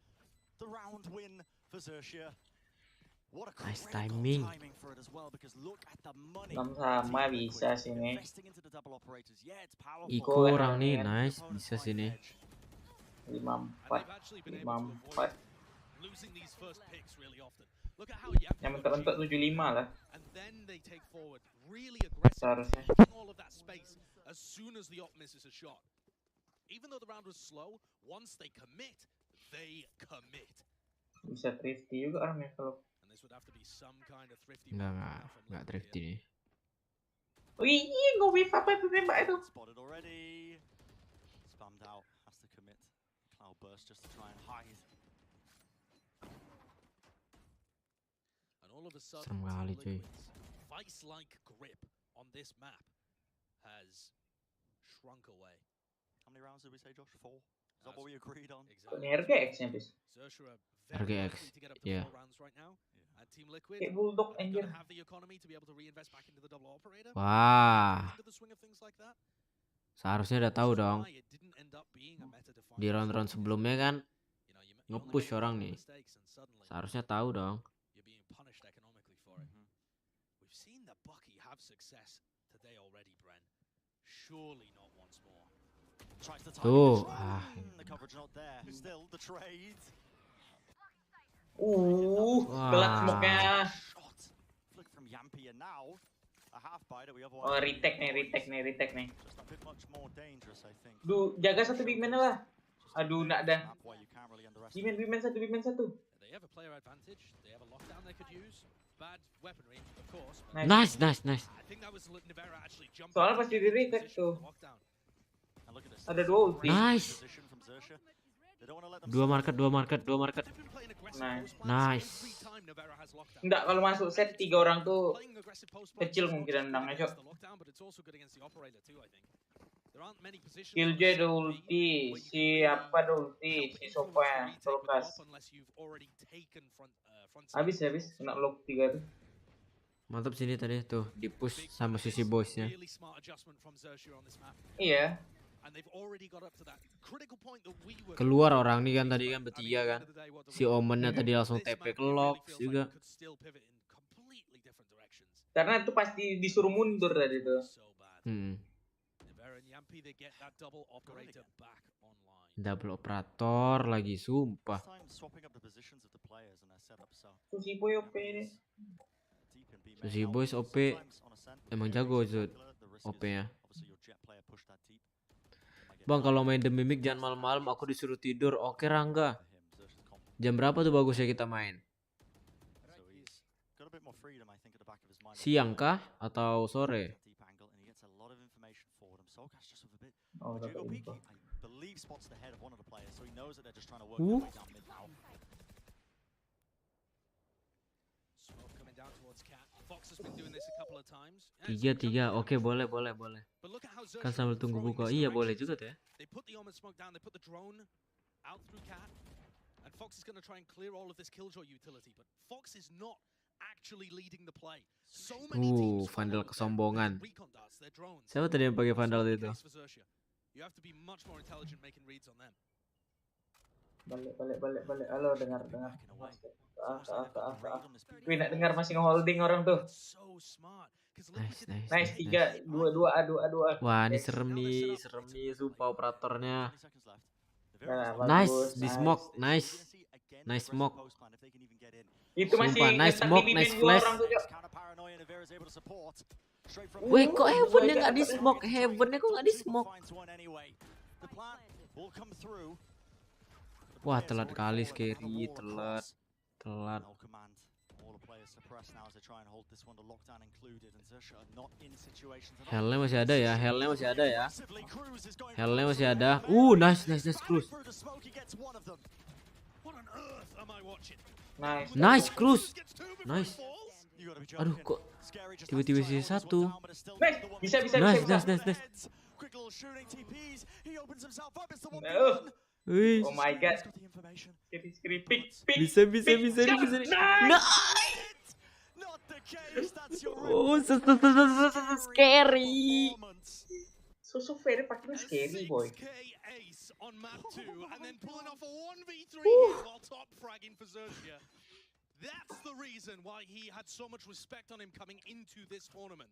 The round win for Xerxia. What a Nice critical timing. timing for it as well, because look at the money. 6 sama Team bisa Liquid sini. investing into the double operators. Yeah, it's powerful. Iko Iko orang nih, kan. nice, Opponents bisa find sini. edge. 5-4. And they've actually been able to 5-4. avoid losing these first picks really often. Look at how Yang mentok-mentok 75 lah. and then they take forward really aggressive, Seharusnya. taking all of that space as soon as the op misses a shot. Even though the round was slow, once they commit, they commit. Bisa thrifty juga orangnya kalau. And this would have to be some kind of thrifty. Enggak thrifty nih. Wih, nggak wave apa itu tembak itu. Spotted already. Spammed out. Has to commit. Cloud burst just to try and hide. And all of a sudden, Serem kali, cuy. Liquid's vice-like grip on this map has shrunk away. How many rounds did we say, Josh? 4? Is that what we agreed on? Exactly. Ini RGX-nya bis. Xerxia are very RGX, likely to get up to yeah. 4 rounds right now. And Team Liquid, Kayak bulldog are they anjir. gonna have the economy to be able to reinvest back into the double operator? Wah, Into the swing of things like that? seharusnya udah tahu Which is dong. why it didn't end up being a meta-defining Di round-round result. sebelumnya kan You know, you only nge-push make a orang couple nih. mistakes and suddenly Seharusnya tahu dong. you're being punished economically for it. We've seen the Bucky have success today already, Bren. Surely not once more. Tries to Tuh, the coverage not there. Still the trade. Gelap Wah. smoke-nya. Shot. Flick from Yampi and now a half biter we Oh, retake nih. Just a bit much more dangerous, I think. Duh, jaga satu big man lah. Aduh, nak dah. Map where you can't really underestimate. Big man satu. They have a player advantage. They have a lockdown they could use. Bad weaponry, of course. Nice. Nice. I think that was Nivera actually jumping. Soalnya pas into di the retake position tuh. of the lockdown. And look at this. Ada 2 ulti. Nice. Position from Xerxia. They don't want to let them Dua market. They've been playing aggressive Nice. post plans Nice. every time Nivera has lockdown. Enggak, kalau masuk set 3 orang tuh Playing aggressive post plans kecil is not mungkin just good nendangnya, against Cok. the lockdown, but it's also good against the operator too, I think. There aren't many positions Killjoy ada on the ulti, side B where you si can really apa ada ulti, help si influence Sopa the retake with the Prokas. op unless you've already taken front Habis kena lock 3 tuh. Mantap sini tadi tuh di push sama sisi bosnya. Really smart adjustment from Xerxia on this map. Iya. And they've already got up to that critical point that we were. Keluar orang nih kan tadi kan I mean, bertiga at the kan. end of the day, what do Si we do? Omennya tadi langsung This TP map, ke it really Lox feels juga. like you could still pivot in completely different directions. Karena itu pasti disuruh mundur tadi tuh. So bad. Hmm. Nivera and Yampi, they get that double operator back online. Double operator lagi sumpah. This time swapping up the positions of the players and their setup. So Susi Boy OP ini. deep in B main. Susi Now, Boys OP. sometimes on Ascent, Emang very jago, Zud. spectacular. The risk is OP-nya. obviously your jet player push that deep. They might get Bang, kalau caught. main The Mimic jangan malam-malam, aku disuruh tidur. Oke Rangga. For him, Xerxia's confident. Jam berapa tuh bagusnya kita main? So he's got a bit more freedom, I think, at the back of his mind. Siang kah atau sore? Deep angle, and he gets a lot of information forward him. Sokas just with a bit. Oh, A jiggle dapat peek, info. I believe spots the head of one of the players, so he knows that they're just trying to work their way down mid now. Smoke coming down towards Cat. Fox has been doing this a couple of times. Yeah, it's Tiga. jumping down. Oke, boleh. But look at how Kan Xerxia sambil are tunggu throwing buka. this Iya, boleh direction. juga tuh ya. They put the omen smoke down, they put the drone out through Cat. And Fox is going to try and clear all of this Killjoy utility, but Fox is not actually leading the play. So many teams Vandal follow their kesombongan. recon darts, their drones. Siapa tadi yang pakai That's Vandal not the itu? case for Xerxia. You have to be much more intelligent making reads on them. Balik. Halo, dengar. Backing away. Ke It's almost like they've got the raid on this Wih, nak B. dengar masih nge-holding orang tuh. That's so smart. 'Cause Nice, Liquid didn't nice, Nice, take 3, it. 2. Wah, ini Yes. serem nih, sumpah operatornya. 20 seconds left. Nah, Nice, bagus, di nice. smoke, We're nice. gonna see again Nice aggressive smoke. post plan if they can even get in. Itu masih Sumpah, nice ngetak smoke, di nice bibir dua flash. orang tuh, Cok. Counter paranoia, Nivera is able to support. Straight from Weh, kok Heavennya Heaven nggak di smoke? Heavennya kok nggak di smoke? finds one anyway. The plan will come through. The Wah, players telat already kali forward, Scary, they have a wall telat. across. Telat. No command. All the players suppressed now as they try and hold this one to lockdown included, and Xerxia are not in situations. Hellnya masih ada ya, Hellnya masih ada ya. Aggressively, Cruz is going Hellnya for masih the ada. man. Nice Cruz. Through the smoke, he gets one of them. What on earth am I watching? Nice. Nice Cruz. Gets two before he Nice. falls? You gotta be Aduh, joking. kok Scary just tiba-tiba has to sisa sort those one satu. down, but it's still Nice, the one bisa, bisa, Nice, bisa, nice, bisa. nice, nice. Quick little shooting TPs. He opens himself up. It's the 1v1. No. Wih, Oh my god. He's got the information. Skiri, pick, pick. bisa, pick. bisa. Nice. Nah, Not the case. That's your oh, scary. performance. So very fucking scary, boy. 6K ace on map 2 and then pulling off a 1v3 here while top fragging for Xerxia. That's the reason why he had so much respect on him coming into this tournament.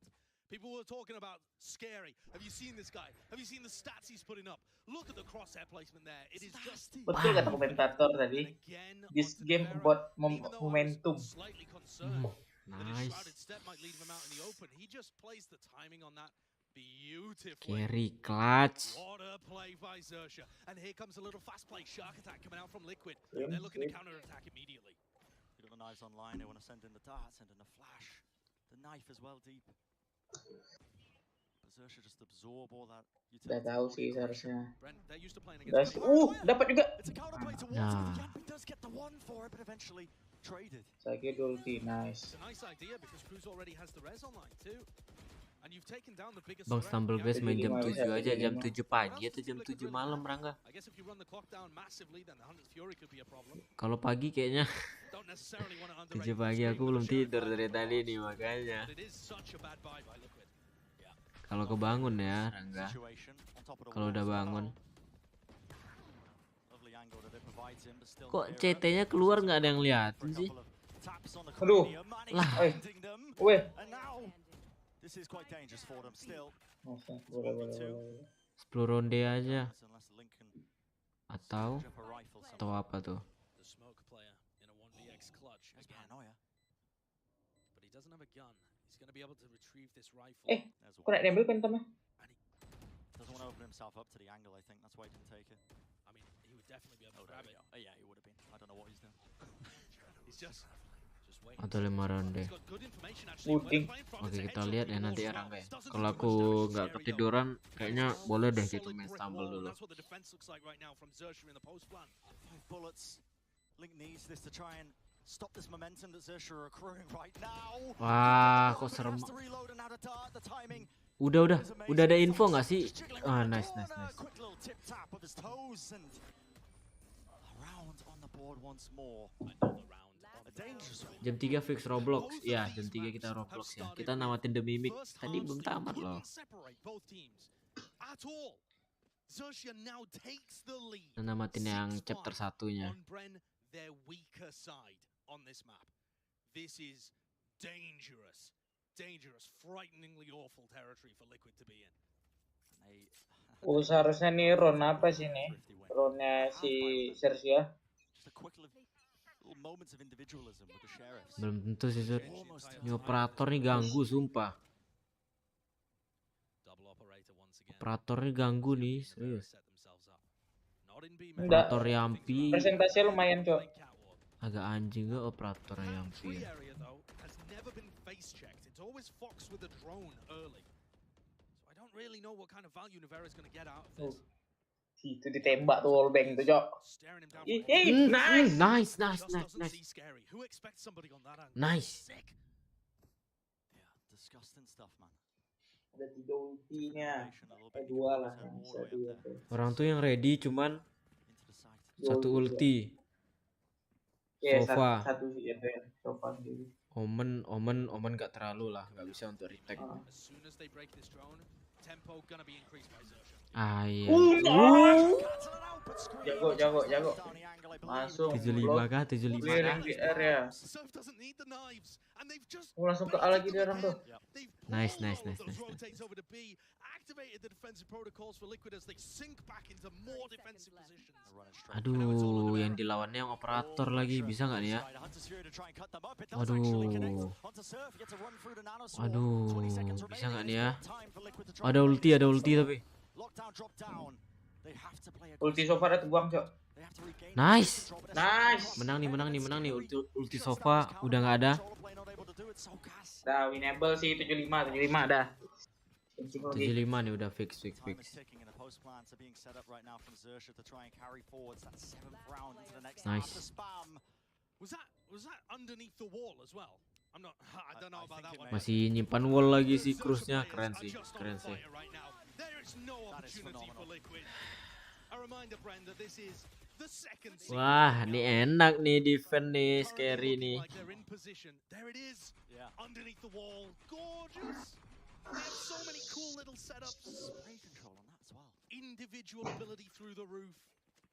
People were talking about scary. Have you seen this guy? Have you seen the stats he's putting up? Look at the crosshair placement there. It is just Betul kata komentator tadi. This game about momentum. slightly concerned that his Nice. shrouded step might leave him out in the open. He just plays the timing on that beautifully. Carry clutch. What a play by Xerxia. And here comes a little fast play shark attack coming out from Liquid. They're looking to counter attack immediately. You got the knives online. They want to send in the dart, send in the flash. The knife as well deep. But Xerxia just absorb all that. Udah tahu sih seharusnya. Brent, they're used to playing Udah, against dapat juga. It's a counterplay towards Nah. him. Yampi does get the one for it, but eventually traded. Saya kira ulti, nice. It's a nice idea because Cruz already has the res online too. And you've taken down the biggest Bang threat. Stumble Guys main jam 7 aja, jam 7 What pagi else atau does jam Liquid 7 really malam, have? Rangga? I guess if you run the clock down massively, then the Hunter's Fury could be a problem. Kalau pagi kayaknya Don't necessarily want to 7 underrate pagi the aku stream belum of the Sheriff tidur dari Battle tadi Royale, nih makanya. but it is such a bad buy by Liquid. Kalau kebangun ya, Rangga. Situation on top of the Kalau wall udah as well. bangun. Lovely angle that it provides him, but still Kok Nvidia CT-nya keluar nggak ada yang for a liatin sih? couple of taps on the Aduh. cranium, and he's Lah. finding them. Weh. And now this is quite dangerous for them still. Nice, boleh. 10 ronde aja. Unless Lincoln Atau up a rifle atau apa tuh? The smoke player in a 1vx clutch There's again, paranoia. but he doesn't have a gun. He's going to be able to retrieve this rifle. Eh, There's kok nak diambil pentemnya? Doesn't want to open himself up to the angle, I think. That's why he didn't take it. I mean, he would definitely be able Oh, to there grab we it. go. Oh, yeah, he would have been. I don't know what he's doing. He's just waiting. Atau 5 ronde. He's got good information actually. Puting. Where they're playing from. Oke, It's a kita headshot lihat to ya the nanti ya, north Rangga ya. well. Doesn't Kalau do aku much damage. nggak Scary, ketiduran, kayaknya boleh deh though. kita Solid main brick stumble wall, and dulu. that's what the defense looks like right now from Xerxia in the post plan. 5 bullets. Link needs this to try and stop this momentum that Xerxia are accruing right now. Wah, kok serem. Has to reload and out of dart. The timing Udah is amazing. udah ada info nggak sih? Just jiggling Ah, around the nice. corner. Quick little tip tap of his toes and around on the board once more. Another round. A dangerous one. Jam 3 fix Roblox. Iya, jam 3 kita Roblox ya. Kita namatin The Mimic. Tadi belum tamat loh. Separate both teams at all. Xerxia now takes the lead. Kita namatin yang 6-5 chapter 1-nya. on Bren, their weaker side on this map. This is dangerous. Dangerous, frighteningly awful territory for Liquid to be in. Oh, seharusnya nih Ron apa sih nih? Ronnya si Xerxia. Just a quick little moments of individualism with the sheriffs. Belum tentu sih, Sud. Ini operator nih ganggu, sumpah. Double operator once again. Operator nih ganggu nih, serius. Set themselves up. Not in B Enggak. Operator Yampi. Presentasinya lumayan, Cok. Agak anjing gak operator Yampi. Free area though has never been face checked. It's always Fox with a drone early. So I don't really know what kind of value Nivera is going to get out of this. Itu ditembak tuh wallbang tuh, Cok. Staring him down. Ih, from nice. Nice. just doesn't see scary. Who expects somebody on that angle? Nice. Sick. Yeah, disgusting stuff, man. Ada 3 ultinya. Information a little bit. 2 lah. All Bisa the way up 2 there tuh. Orang tuh yang ready cuman into the site. satu ulti. Ya, Sofa. satu sih itu ya. Sofa gitu. Omen gak terlalu lah, gak bisa untuk retake. Ah. As soon as they break this drone, tempo gonna be increased by Xerxia. Ah iya. Jago. Langsung 75 kah? 75 clearing kah? di area. Surf doesn't need the knives, and they've just Oh, langsung ke A lagi dia orang tuh. They've Nice, pulled nice, all of nice, those nice, nice. rotates over to B, activated the defensive protocols for Liquid as they sink back into more defensive positions. Aduh, yang dilawannya yang operator lagi, bisa nggak nih ya? Waduh. Aduh, bisa nggak nih ya? Ada ulti tapi. Ulti sofa ada terbuang, Cok. Nice. Nice. Menang nih. Ulti sofa udah nggak ada. Dah winnable sih 75 dah. Kencing lagi. 75 nih udah fix. Nice. Was that underneath the wall as well? I'm not. I don't know about that one. Masih nyimpan wall lagi sih Cruz-nya, keren sih, keren sih. There is no opportunity for Liquid. A reminder, Brand, that this is the second seed. Wah, ini enak nih defense nih, scary nih. Like they're in position. There it is. Underneath the wall. Gorgeous. They have so many cool little setups. Spray control on that as well. Individual ability through the roof.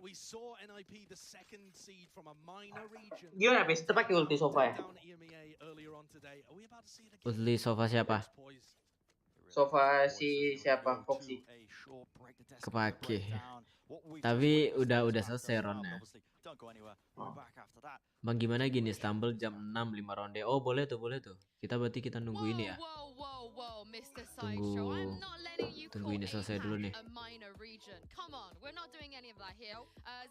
We saw NIP, the second seed from a minor region. Gimana Pis? Itu pakai ulti sofa ya? Down EMEA earlier on today. Are we about to see it again? Ulti sofa siapa? Sofa si siapa? Procie. Kepake. Tapi udah selesai roundnya. Bang gimana gini Stumble jam 6 5 ronde. Oh boleh tuh. Kita berarti kita nunggu ini ya. Tunggu ini selesai dulu nih. Come on, we're not doing any of that here.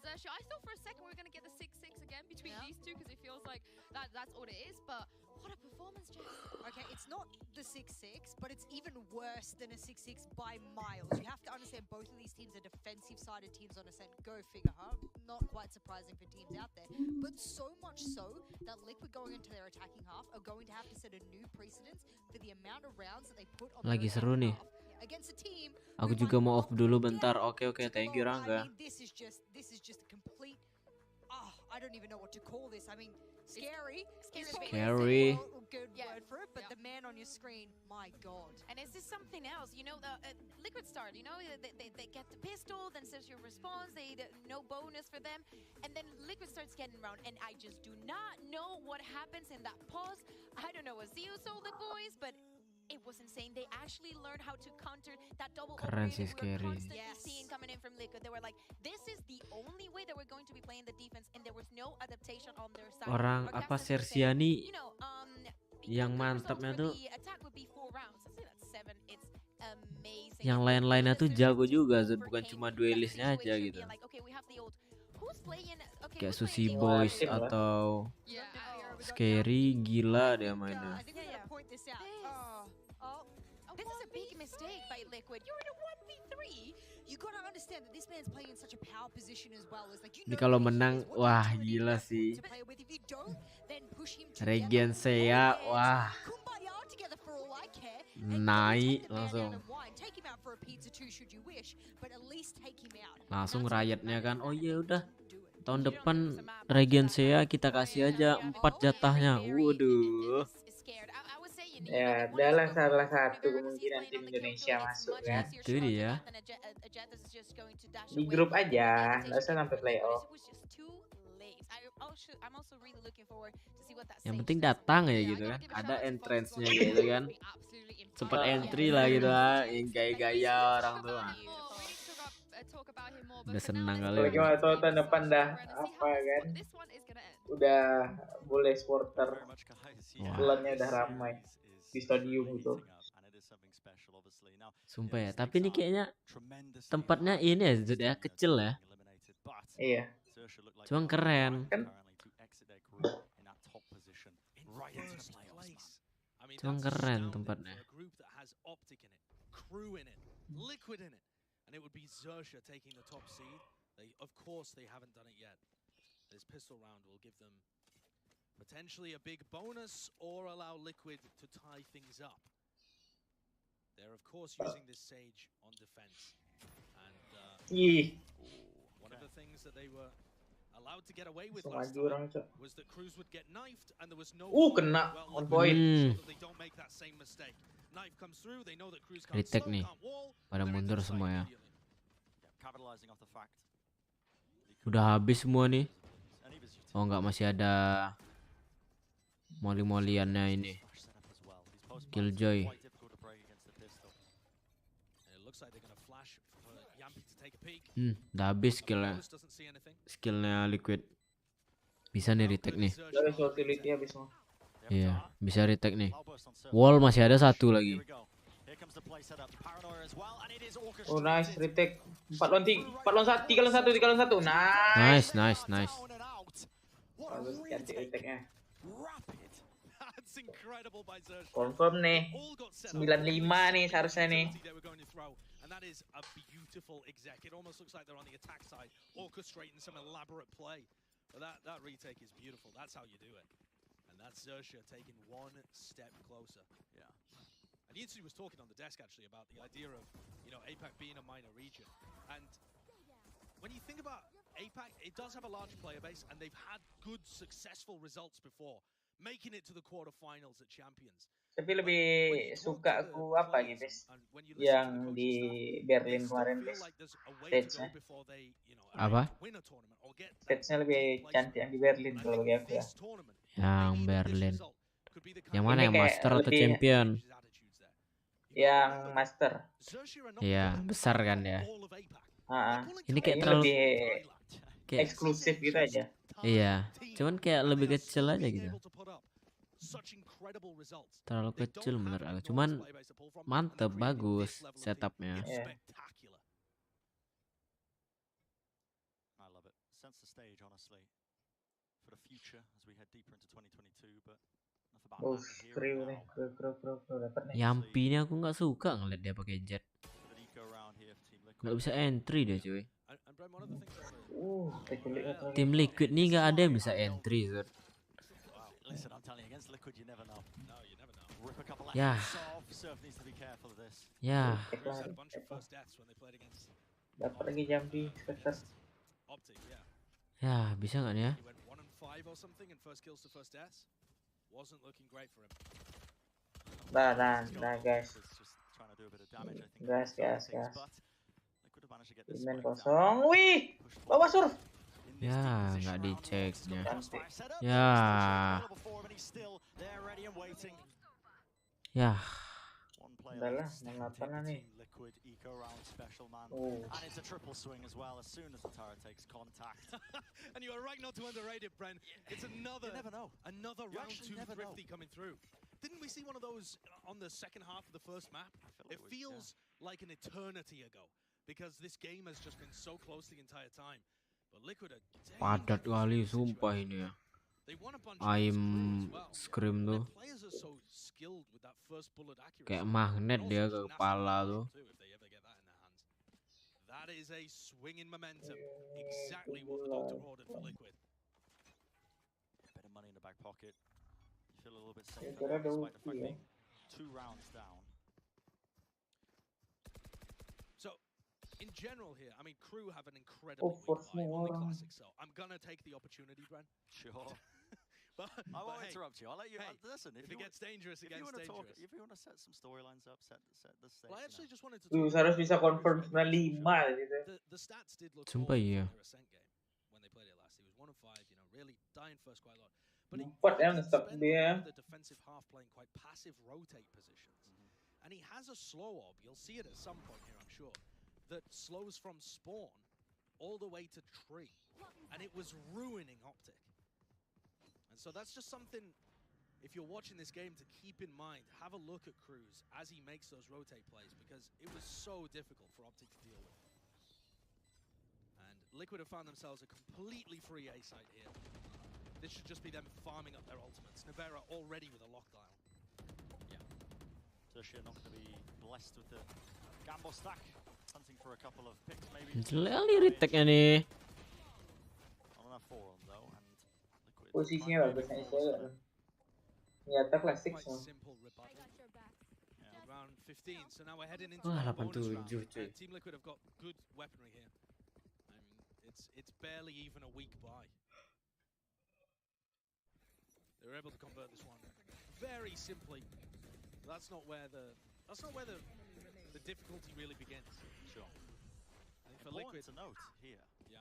Zersha, I thought for a second we were going to get the 6-6 again between these two because it feels like that's all it is, but what a performance, Jess. Okay, it's not the 6-6, but it's even worse than a 6-6 by miles. You have to understand both of these teams are defensive-sided teams on Ascent. Go figure, huh? Not quite surprising for teams out there, but so much so that Liquid going into their attacking half are going to have to set a new precedence for the amount of rounds that they put on Lagi their seru nih. against a team. Aku juga mau off dulu bentar. Oke, thank you Rangga. I mean, this is just a complete. I don't even know what to call this. I mean, scary. Scary. Good word for it, but the man on your screen, my God. And is this something else? You know, the Liquid start, you know, they get the pistol, then says your response, no bonus for them, and then Liquid starts getting around, and I just do not know what happens in that pause. I don't know what Zio sold the boys, but it was insane. They actually learned how to counter that double Keren overhead sih, that we were scary. constantly seeing coming in from Liquid. They were like, this is the only way that we're going to be playing the defense, and there was no adaptation on their side. Orang Our apa captains were saying, Sersiani you know, yang the mantapnya results for tuh the attack would be 4 rounds. I say that's 7. It's amazing. yang lain-lainnya tuh jago juga, Zud. Bukan cuma duelisnya aja gitu. Kayak Sushi Boys atau Scary, gila dia mainnya. This is a big mistake by Liquid. You're in a 1v3. You gotta understand that this man's playing in such a power position as well. It's like, you Ini know kalau what he menang, is, what wah he's already gila got sih. to play with. If you don't, then push him together. Regen Seiya, wah Kumbaya together for all I care. And naik take the man langsung. out and wine. Take him out for a pizza too, should you wish, but at least take him out. Langsung That's what riotnya kan. Oh iya udah. do it. Tahun depan Regen Seiya kita kasih aja 4 jatahnya. Waduh. Ya, adalah salah satu kemungkinan tim Indonesia masuk kan. Itu dia. Di grup aja, nggak usah sampai playoff. Yang penting datang ya gitu kan. Ada entrance-nya gitu kan. Cepet entry lah gitu lah. Yang gaya-gaya orang tuh. Udah senang kali. Apalagi mau tahu tahun depan dah apa kan. Udah boleh supporter. Bulannya udah ramai di stadium gitu. Sumpah ya, tapi ini kayaknya tempatnya ini ya, Zud ya, kecil ya. Iya. Cuma keren. Kan Cuma keren tempatnya. Liquid in it, and it would be Zersha taking the top seed. Of course, they haven't done it yet. This pistol round will give them potentially a big bonus or allow Liquid to tie things up. They're of course using this Sage on defense, and one of the things that they were allowed to get away with last time was that Cruz would get knifed and there was no kena on point. they don't make that same mistake. Knife comes through, they know that Cruz can't Retake smoke, nih. can't wall, Pada they're mundur into the semua site ya. immediately. Capitalizing off the fact. Udah habis semua nih. Oh enggak, masih ada moli-moliannya ini. Killjoy. Udah habis skillnya. Skillnya Liquid. Bisa nih retake nih. Dari utility habis semua. Iya, bisa retake nih. Wall masih ada 1 lagi. Oh nice, retake 4 lawan 1, 3 lawan 1, 3 lawan 1. Nice. Nice. Bagus, cantik retake-nya. That's incredible by Zersha. Confirm nih. 95 nih seharusnya nih. And that is a beautiful exec. It almost looks like they're on the attack side, orchestrating some elaborate play. But that retake is beautiful. That's how you do it. And that's Xerxia taking one step closer. Yeah. And Yinsu was talking on the desk actually about the idea of, APAC being a minor region. And when you think about APAC, it does have a large player base, and they've had good, successful results before, making it to the quarterfinals at Champions. Tapi lebih suka aku apa gitu, yang di Berlin kemarin, stage-nya. Apa? Stage-nya lebih cantik yang di Berlin kalau bagi aku ya. Yang Berlin. Yang mana, Ini yang kayak master atau lebih- champion? Yang master. Iya, besar kan ya. Ini kayak Ini terlalu lebih kayak eksklusif gitu aja. iya, cuman kayak lebih kecil aja gitu. Terlalu kecil menurut aku. Cuman mantep, bagus setupnya. Yeah. I love it. Sets the stage, honestly, for the future as we head deeper into 2022. But enough about Oh, that here kru and nih, now. kru dapat nih. Yampi ini aku nggak suka ngeliat dia pakai jet. For the eco round here for Team Liquid. Nggak bisa entry dia cuy. Liquid. Tim Liquid nih nggak ada yang bisa entry. Zod. Listen, I'm telling you, against Liquid, you never know. No, you never know. Rip a couple Yeah. atoms off. Surf needs to be careful of this. Ya, Dapat lagi Jambi Spectre. ya bisa nggak nih ya? Nah guys. It's just trying to do a bit of damage, I think. Gas. But Liquid have managed to get this Main spike. kosong. Wih, bawa surf. In this Ya, deep position nggak round diceknya. one. Crossfire set up. Ya. Before, but he's still there, ready and waiting. Ya, One player Udah lah, left mau to ngapain take the nih? Team Liquid eco round special, man. Oh. And it's a triple swing as well as soon as the Tara takes contact. And you are right not to underrate it, Bren. It's another You never know. another You round actually 2 never know. thrifty coming through. Didn't we see one of those on the second half of the first map? feel It it was, feels like an eternity ago because this game has just been so close the entire time. But Liquid are padat kali sumpah ini ya. They won a bunch Aim of well. scream And tuh their players are so skilled with that first bullet accuracy. kayak magnet And dia also ke just nasty kepala power tuh. too, if they ever get that in their hands. That is a swing in momentum. Exactly what the doctor ordered for Liquid. A bit of money in the back pocket. You feel a little bit safer Kira there, ada despite the fact ulti ya. being 2 rounds down. So, in general here, I mean, Crew have an incredibly weak force buy on the more. classic, so I'm gonna take the opportunity, Bren. Sure. But, I won't hey, interrupt you. I'll let you hey, listen. if it gets dangerous, it if you gets want to talk, dangerous. if you want to set some storylines up, set the stage. Well, I you actually know. just wanted to talk Harus about bisa Crew, confirm right? 95 gitu. The stats did look Sumpah awful iya. in their Ascent game when they played it last. It was 1 of 5, really dying first quite a lot. But he Empat ya did ngestak spend a dia. lot of the defensive half playing quite passive rotate positions. And he has a slow orb, you'll see it at some point here, I'm sure, that slows from spawn all the way to tree. And it was ruining Optic. And so that's just something, if you're watching this game, to keep in mind. Have a look at Cruz as he makes those rotate plays, because it was so difficult for Optic to deal with. And Liquid have found themselves a completely free A site here. This should just be them farming up their ultimates. Nivera already with a lockdown. Xerxia not going to be blessed with the gamble stack. Hunting for a couple of picks, maybe. Jelali retake-nya nih. On enough forum though, and Liquid. Posisinya bagus nih saya. Nyata klasik Quite semua. simple rebuttal. Round 15, so now we're heading into Wah, our bonus 87 round. cuy. Team Liquid have got good weaponry here. I mean, it's barely even a weak buy. They were able to convert this one very simply. That's not where the difficulty really begins. Sure. I think for Important Liquid, to note here. Yeah.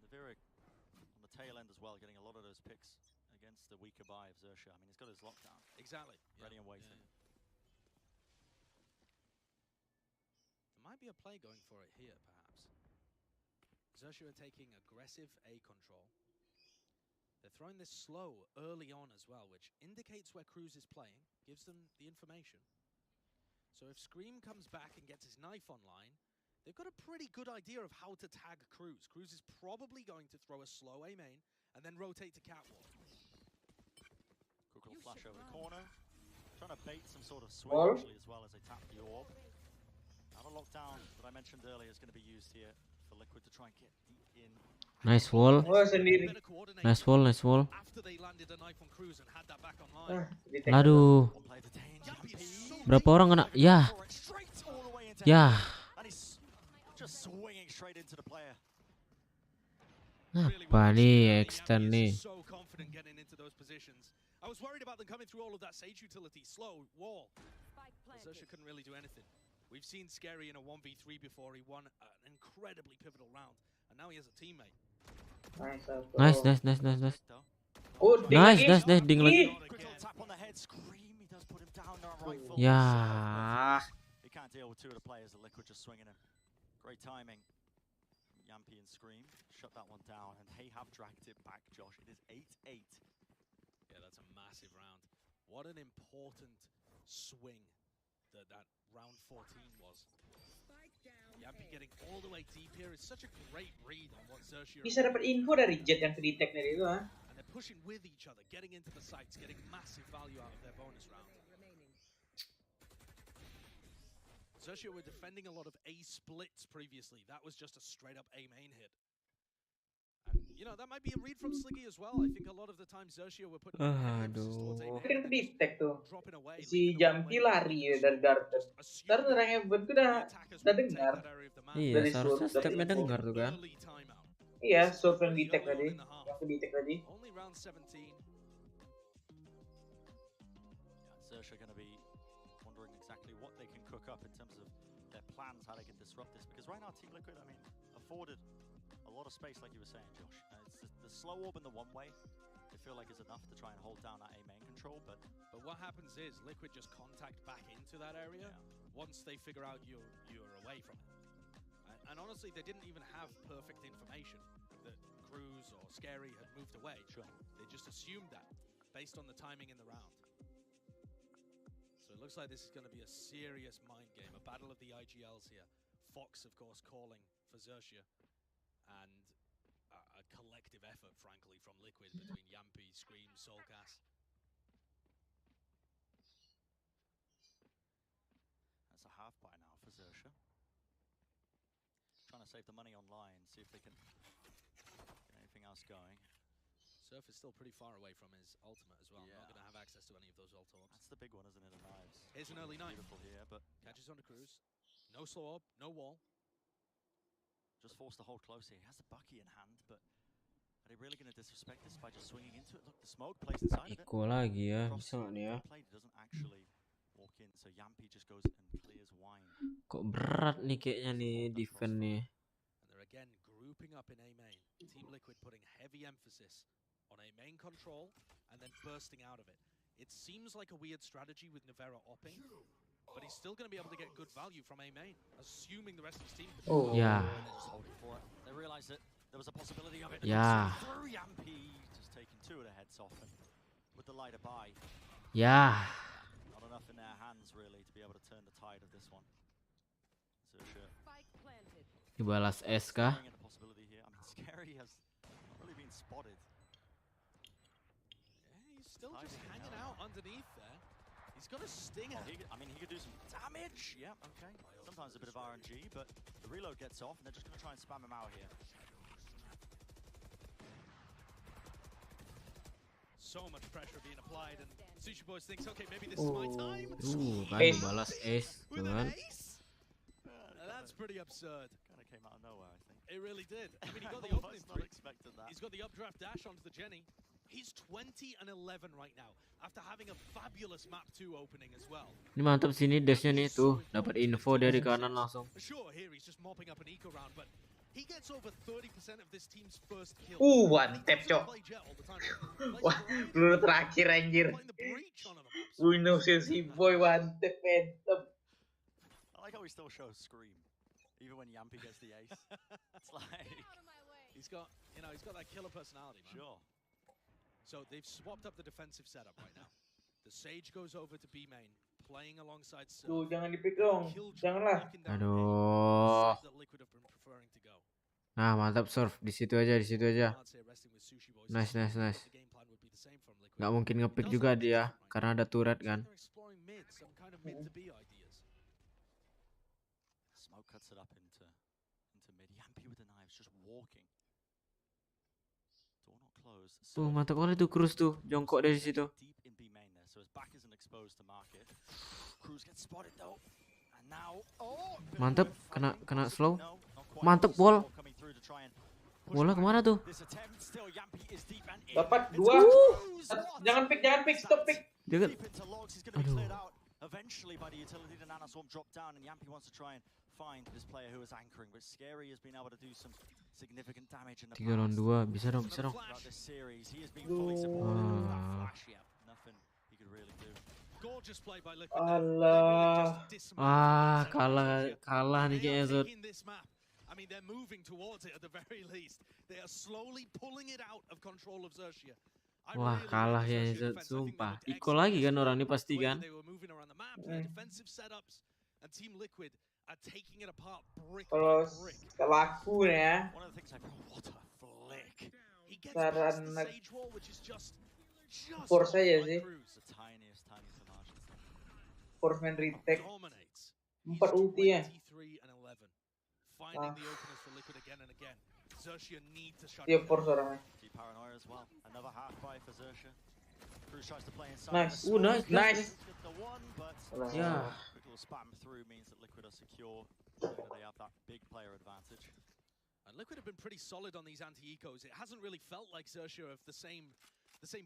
Nivera on the tail end as well, getting a lot of those picks against the weaker buy of Xerxia. I mean, he's got his lockdown exactly. ready and waiting. There might be a play going for it here, perhaps. Xerxia are taking aggressive A control. They're throwing this slow early on as well, which indicates where Cruz is playing, gives them the information. So if Scream comes back and gets his knife online, they've got a pretty good idea of how to tag Cruz. Cruz is probably going to throw a slow A main and then rotate to Catwalk. Quick little flash over the corner. Trying to bait some sort of swing Or- actually as well as they tap the orb. Now the lockdown that I mentioned earlier is going to be used here for Liquid to try and get deep in Nice wall. Oh, sendiri. Nice wall, nice wall. After they landed a knife on Cruz and had that back online. Di-tag Aduh. One player detained. Yappy is so Berapa orang kena? Ya. For it straight all the way into Ya. and he's just swinging straight into the player. Apa nih extend nih? So confident getting into those positions. I was worried about them coming through all of that Sage utility, slow wall. Zersia couldn't really do anything. We've seen Scary in a 1v3 before. He won an incredibly pivotal round, and now he has a teammate. Nice, nice, nice, nice, nice. Oh, ding Nice, lagi. nice, nice, ding lagi. Quick little tap on the head, Scream. He does put him down there, rifle. Ya. He can't deal with two of the players. The Liquid just swinging him. Great timing. Yampy and Scream shut that one down, and they have dragged it back, Josh. It is 8-8. Yeah, that's a massive round. What an important swing that round 14 was. Yampy getting all the way deep here is such a great read on what Zersia Bisa dapat info dari Jet yang ke-detect tadi itu, ha? and they're pushing with each other, getting into the sites, getting massive value out of their bonus round. Zersia were defending a lot of A splits previously. That was just a straight up A main hit. And you know, that might be a read from Sliggy as well. I think a lot of the time Zersia were putting emphasis towards A Aduh. Tapi kan ke-detect tuh. dropping away. Si Jampi lari ya dari Garden. Ntar orang Heaven tuh udah dengar. Iya, Dari seharusnya surf, stepnya dari dengar tuh kan. Iya, surf yang detect tadi. Yang ke-detect tadi. Only round 17. Zersia going to be wondering exactly what they can cook up in terms of their plans, how they can disrupt this. Because right now, Team Liquid, I mean, afforded a lot of space, like you were saying, Josh. It's the slow orb in the one way. They feel like is enough to try and hold down that A main control, but what happens is Liquid just contact back into that area once they figure out you're away from it. And honestly, they didn't even have perfect information that Cruz or Scary had moved away. Sure. They just assumed that based on the timing in the round. So it looks like this is going to be a serious mind game, a battle of the IGLs here. Fox, of course, calling for Zersia, and a collective effort, frankly, from Liquid between Yampy, Scream, Soulcast. that's a half by now for Zersia. Trying to save the money online, see if they can get anything else going. Surf is still pretty far away from his ultimate as well. Yeah. Not going to have access to any of those ult orbs. That's the big one, isn't it? The knives. Here's an early knife. Beautiful here, but Catches on to Cruz. No slow orb, no wall. just forced to hold close here. He has the Bucky in hand, but are they really going to disrespect this by just swinging into it? Look, the smoke plays inside of it. Equal lagi ya, Procie bisa nggak nih ya? played, doesn't actually walk in, so Yampy just goes and clears wine. Kok berat nih kayaknya nih defense nih. And they're again grouping up in A main. Team Liquid putting heavy emphasis on A main control and then bursting out of it. It seems like a weird strategy with Nivera opping, but he's still going to be able to get good value from A main, assuming the rest of his team can. Oh. Ya, And they're just holding for it. They realized that there was a possibility of it. Yeah. Through Yampy, just taking two of the heads off, and with the lighter by, ya. not enough in their hands really to be able to turn the tide of this one. Zersia Dibalas S kah? staring at the possibility here. I mean, Scary has not really been spotted. Yeah, he's still just hanging out underneath there. He's got a stinger. Oh, I mean, he could do some damage. Yeah, okay. Sometimes a bit of RNG, but the reload gets off, and they're just going to try and spam him out here. So much pressure being applied, and Sushi Boys thinks, okay, maybe this is my time. Kan Ace. dibalas S tuh With kan. an ace? That's pretty absurd. Kind of came out of nowhere, I think. It really did. I mean, he got the opening Almost not three. expected that. He's got the updraft dash onto the Jenny. He's 20 and 11 right now, after having a fabulous map 2 opening as well. Ini mantap sini dashnya nih tuh, dapat info dari kanan langsung. Sure, here he's just mopping up an eco round, but he gets over 30% of this team's first kill. One tap, cok. Wah, peluru terakhir anjir. We know si boy one tap phantom. I like how he still shows Scream, even when Yampy gets the ace. It's like, He's got that killer personality, man. sure. So they've swapped up the defensive setup right now. The Sage goes over to B main, playing alongside Surf. Tuh, jangan dipick dong. Killjoy Janganlah. looking down Aduh. the side that Liquid have been preferring to go. Nah, mantap surf di situ aja, di situ aja. Cards here resting with Sushi Boys. Nice, nice, nice. The game plan would be the same from Liquid. Nggak mungkin ngepick It juga doesn't dia right now. karena ada turret Looks like kan. they're exploring mid, some kind of mid to B ideas. Smoke cuts it up into mid. Yampy with the knives, just walking. close. Mantap kali tuh Cruz tuh, jongkok dari situ. Deep in B main there, so his back isn't exposed to market. Cruz gets spotted though. And now, Mantap, kena slow. Mantap Wall. Bola kemana tuh? Dapat 2. Jangan pick, stop pick. Jangan. Aduh. Eventually by the utility, the Nanoswarm dropped down and Yampy wants to try and find this player who is anchoring, but Scary has been able to do some significant damage in the 3 lawan 2, bisa dong. throughout this series. He has been fully supported with that flash. Yeah, nothing he could really do. Gorgeous play by Liquid. Allah. Kalah nih kayaknya Zod. I mean, they're moving towards it at the very least. They are slowly pulling it out of control of Xerxia. Wah, kalah ya Zod, sumpah. Iko lagi kan orang ini pasti kan. Kalau laku ya. Saran force aja sih. Force main retake. 4 ulti ya. Dia force orangnya. Nice. Nice. Ya. And Liquid have been pretty solid on these anti-ecos. It hasn't really felt like Xerxia of the same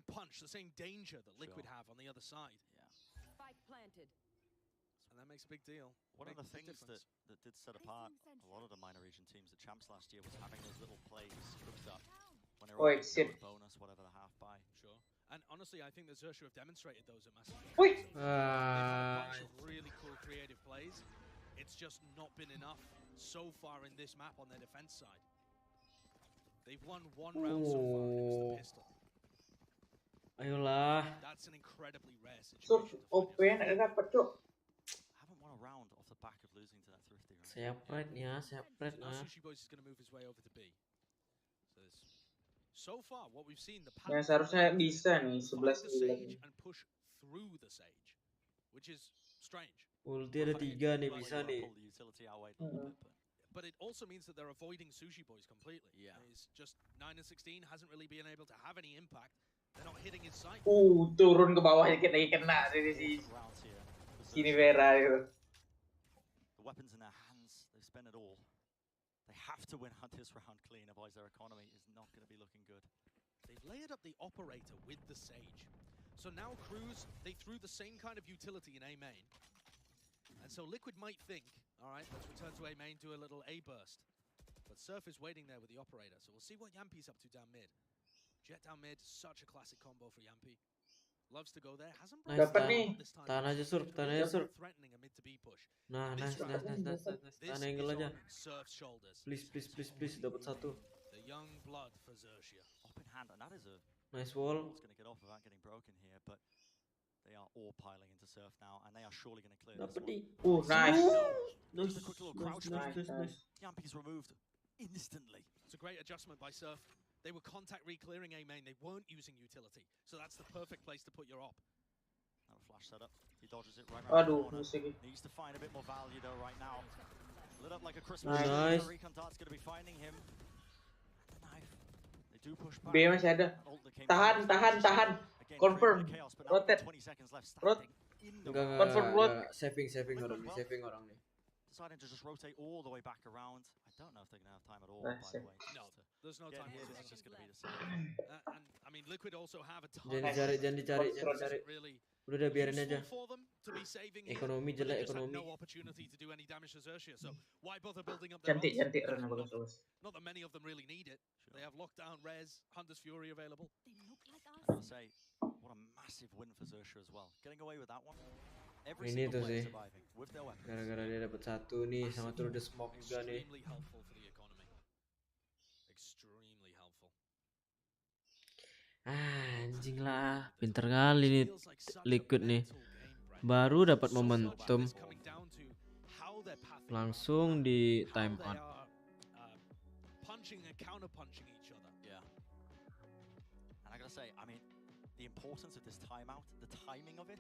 punch, the same danger that Liquid have on the other side. Spike planted. And that makes a big deal. One of the things that did set apart a lot of the minor region teams at Champs last year was having those little plays cooked up when they were bonus, whatever the half buy. Sure. And honestly, I think that Xerxia have demonstrated those at Massive. Wait. They've had a bunch of really cool creative plays. It's just not been enough so far in this map on their defense side. They've won 1 round so far, and it was the pistol. Ayolah. That's an incredibly rare situation. Open dapat tuh. Haven't won a round off the back of losing to that Thrifty, right? Saya pret ya. Now Sushi Boys is going to move his way over to B. So far, what we've seen, the Ya seharusnya bisa nih 11 sage and push through the sage, which is strange. Ulti ada 3 nih, bisa nih. But it also means that they're avoiding Sushi Boys completely. Yeah. It's just 9 and 16 hasn't really been able to have any impact. They're not hitting his sight. Turun ke bawah dikit lagi kena dari sini Vera itu. The weapons in their hands, they spend it all. They have to win out this round clean, otherwise their economy is not going to be looking good. They've layered up the operator with the Sage. So now Cruz, they threw the same kind of utility in A main. And so Liquid might think, all right, let's return to A main, do a little A burst. But Surf is waiting there with the operator, so we'll see what Yampy's up to down mid. Jet down mid, such a classic combo for Yampy. Loves to go there, hasn't Dapat nih. Tahan aja Sur, tahan aja Sur. Threatening a mid to B push. Nah, nice. Tahan angle aja. Surf's shoulders. Please, dapat 1. The young blood for Xerxia. Open hand, and that is a Nice wall. It's going to get off without getting broken here, but they are all piling into Surf now, and they are surely going to clear Dapat this nih. one. Nice. Just a quick little crouch Nice. Yampy's removed instantly. It's a great adjustment by Surf. They were contact re-clearing A main. They weren't using utility, so that's the perfect place to put your op. Now a flash setup. He dodges it right around Aduh, the corner. musik. Needs to find a bit more value though right now. Lit up like a Christmas tree. Nice. Recon Dart's going to be finding him. And the knife. They do push back. B masih ada. Tahan. Confirm. Rotate. Enggak. Saving orang nih. Deciding to just rotate all the way back around. I don't know if they're going to have time at all, by the way. No, there's no time. Here, this is just going to be the same. And I mean, Liquid also have a ton. Jangan dicari. Really Udah biarin aja. useful for them to be saving here, Ekonomi but they jelek, just had ekonomi. no opportunity to do any damage to Xerxia, so why bother building up their Cantik ults? Rena bagus. Not that many of them really need it. They have lockdown, res, Hunter's Fury available. I gotta say, what a massive win for Xerxia as well. Getting away with that one. Every Ini single tuh player sih. surviving with their weapons. Gara-gara dia dapat 1 nih, sama turun the smoke juga nih. Extremely helpful for the economy. Extremely helpful. Anjing lah, pinter kali nih Liquid nih. Baru dapat momentum, langsung di time out. Punching and counter punching each other. Yeah. And I gotta say, I mean, the importance of this timeout, the timing of it,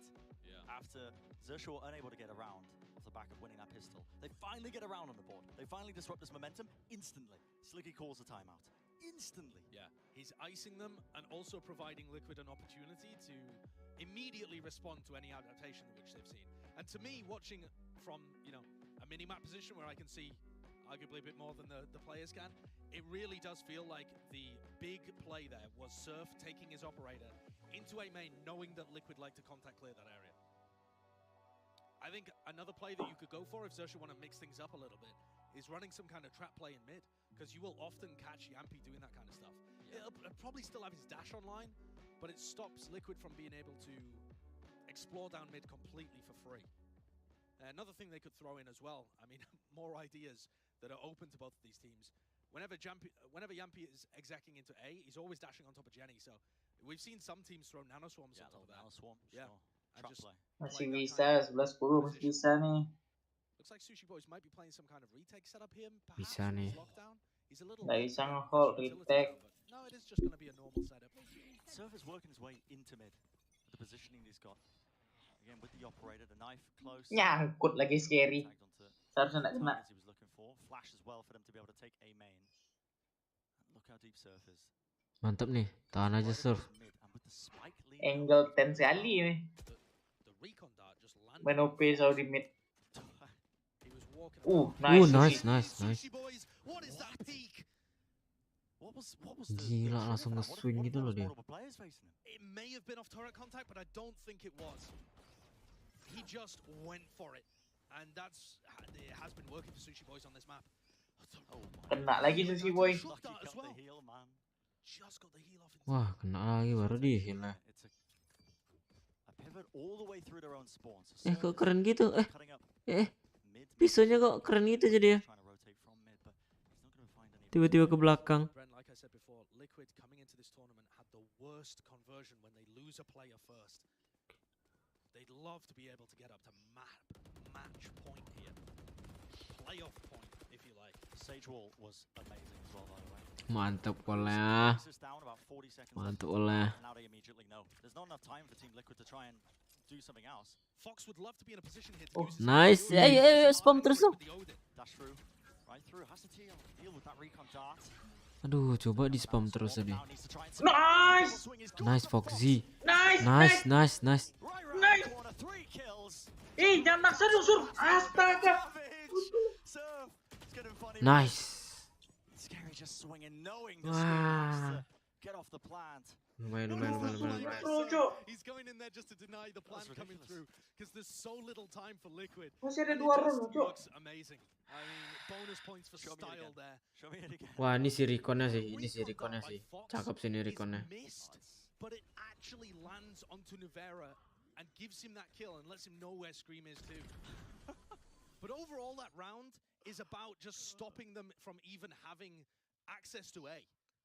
after Xerxia were unable to get around off the back of winning that pistol, they finally get around on the board. They finally disrupt this momentum instantly. Slicky calls the timeout. instantly. Yeah, he's icing them and also providing Liquid an opportunity to immediately respond to any adaptation which they've seen. And to me, watching from, you know, a mini-map position where I can see arguably a bit more than the players can, it really does feel like the big play there was Surf taking his operator into a main, knowing that Liquid like to contact clear that area. I think another play that you could go for if Xerxia want to mix things up a little bit is running some kind of trap play in mid, because you will often catch Yampy doing that kind of stuff. It'll probably still have his dash online, but it stops Liquid from being able to explore down mid completely for free. Another thing they could throw in as well, I mean, more ideas that are open to both of these teams. Whenever Yampy is execing into A, he's always dashing on top of Jenny, so we've seen some teams throw nano swarms on top of that. Nano swarm, Yeah. sure. And Trap just play. Masih play that bisa, kind of 11-10 masih position. bisa nih. Looks like Sushi Boys might be playing some kind of retake setup here, perhaps Bisa with nih. his lockdown. He's a little Nggak late bisa to nge-hold push utility retake. now, but no, it is just going to be a normal setup. Surf is working his way into mid. The positioning he's got. Again, with the operator, the knife close. Nyangkut lagi scary. Tagged onto Seharusnya nggak kena. targets he was looking for. Flash as well for them to be able to take A main. Look how deep Surf is. Mantap nih, tahan aja Right Surf. across mid, and with the spike leading Angle over 10 sekali nih. The recon dart just landed. Main OP Saudi mid. He was walking Nice Nice, Sushi. nice, nice. Sushi Boys, what is that peak? What was Gila, trigger langsung for that? nge-swing What if gitu there loh was dia. multiple players facing him? It may have been off turret contact, but I don't think it was. He just went for it. And it has been working for Sushi Boys on this map. Oh my Kena lagi Sushi Boy. Lucky Shot dart as got the well. heal, man. Just got the heal off. Wah, kena lagi baru di heal lah. It's a pivot all the way through their own spawns. Kok keren gitu? Cutting up Eh, mid. pisaunya kok keren gitu jadi ya. Trying to rotate from mid, but he's not going to find any. Tiba-tiba ke belakang. Bren, like I said before, Liquid coming into this tournament had the worst conversion when they lose a player first. They'd love to be able to get up to match point here. Playoff point, if you like. Sage wall was amazing as well, by the way. Mantap oleh. This is down about 40 seconds left. Mantap oleh. Now they immediately know. There's not enough time for Team Liquid to try and do something else. Fox would love to be in a position here to Oh, use his nice. Spam terus dong. with the Odin. Dash through. Right through. Has to deal with that recon dart. Aduh, coba di spam terus tadi. Now needs to try and Nice! swing his gun Nice from Foxy. Nice! Nice. Right around Nice. the corner. 3 kills. Jangan maksa dong, Sur. Astaga. Savage. Surf. It's getting funny. Nice. Scary just swinging, knowing the Wah. swing has to get off the plant. Lumayan. He's going in there just to deny the plan That's coming ridiculous. through because there's so little time for Liquid. Masih ada And it 2 just round, Cok. looks amazing. I mean, bonus points for Show me it style again. there. Show me it again. Wah, ini si Reconnya sih. Ini si Recon Reconnya dart by sih. Fox Cakep sih ini is Reconnya. missed, but it actually lands onto Nuvera and gives him that kill and lets him know where Scream is too. But overall, that round is about just stopping them from even having access to A.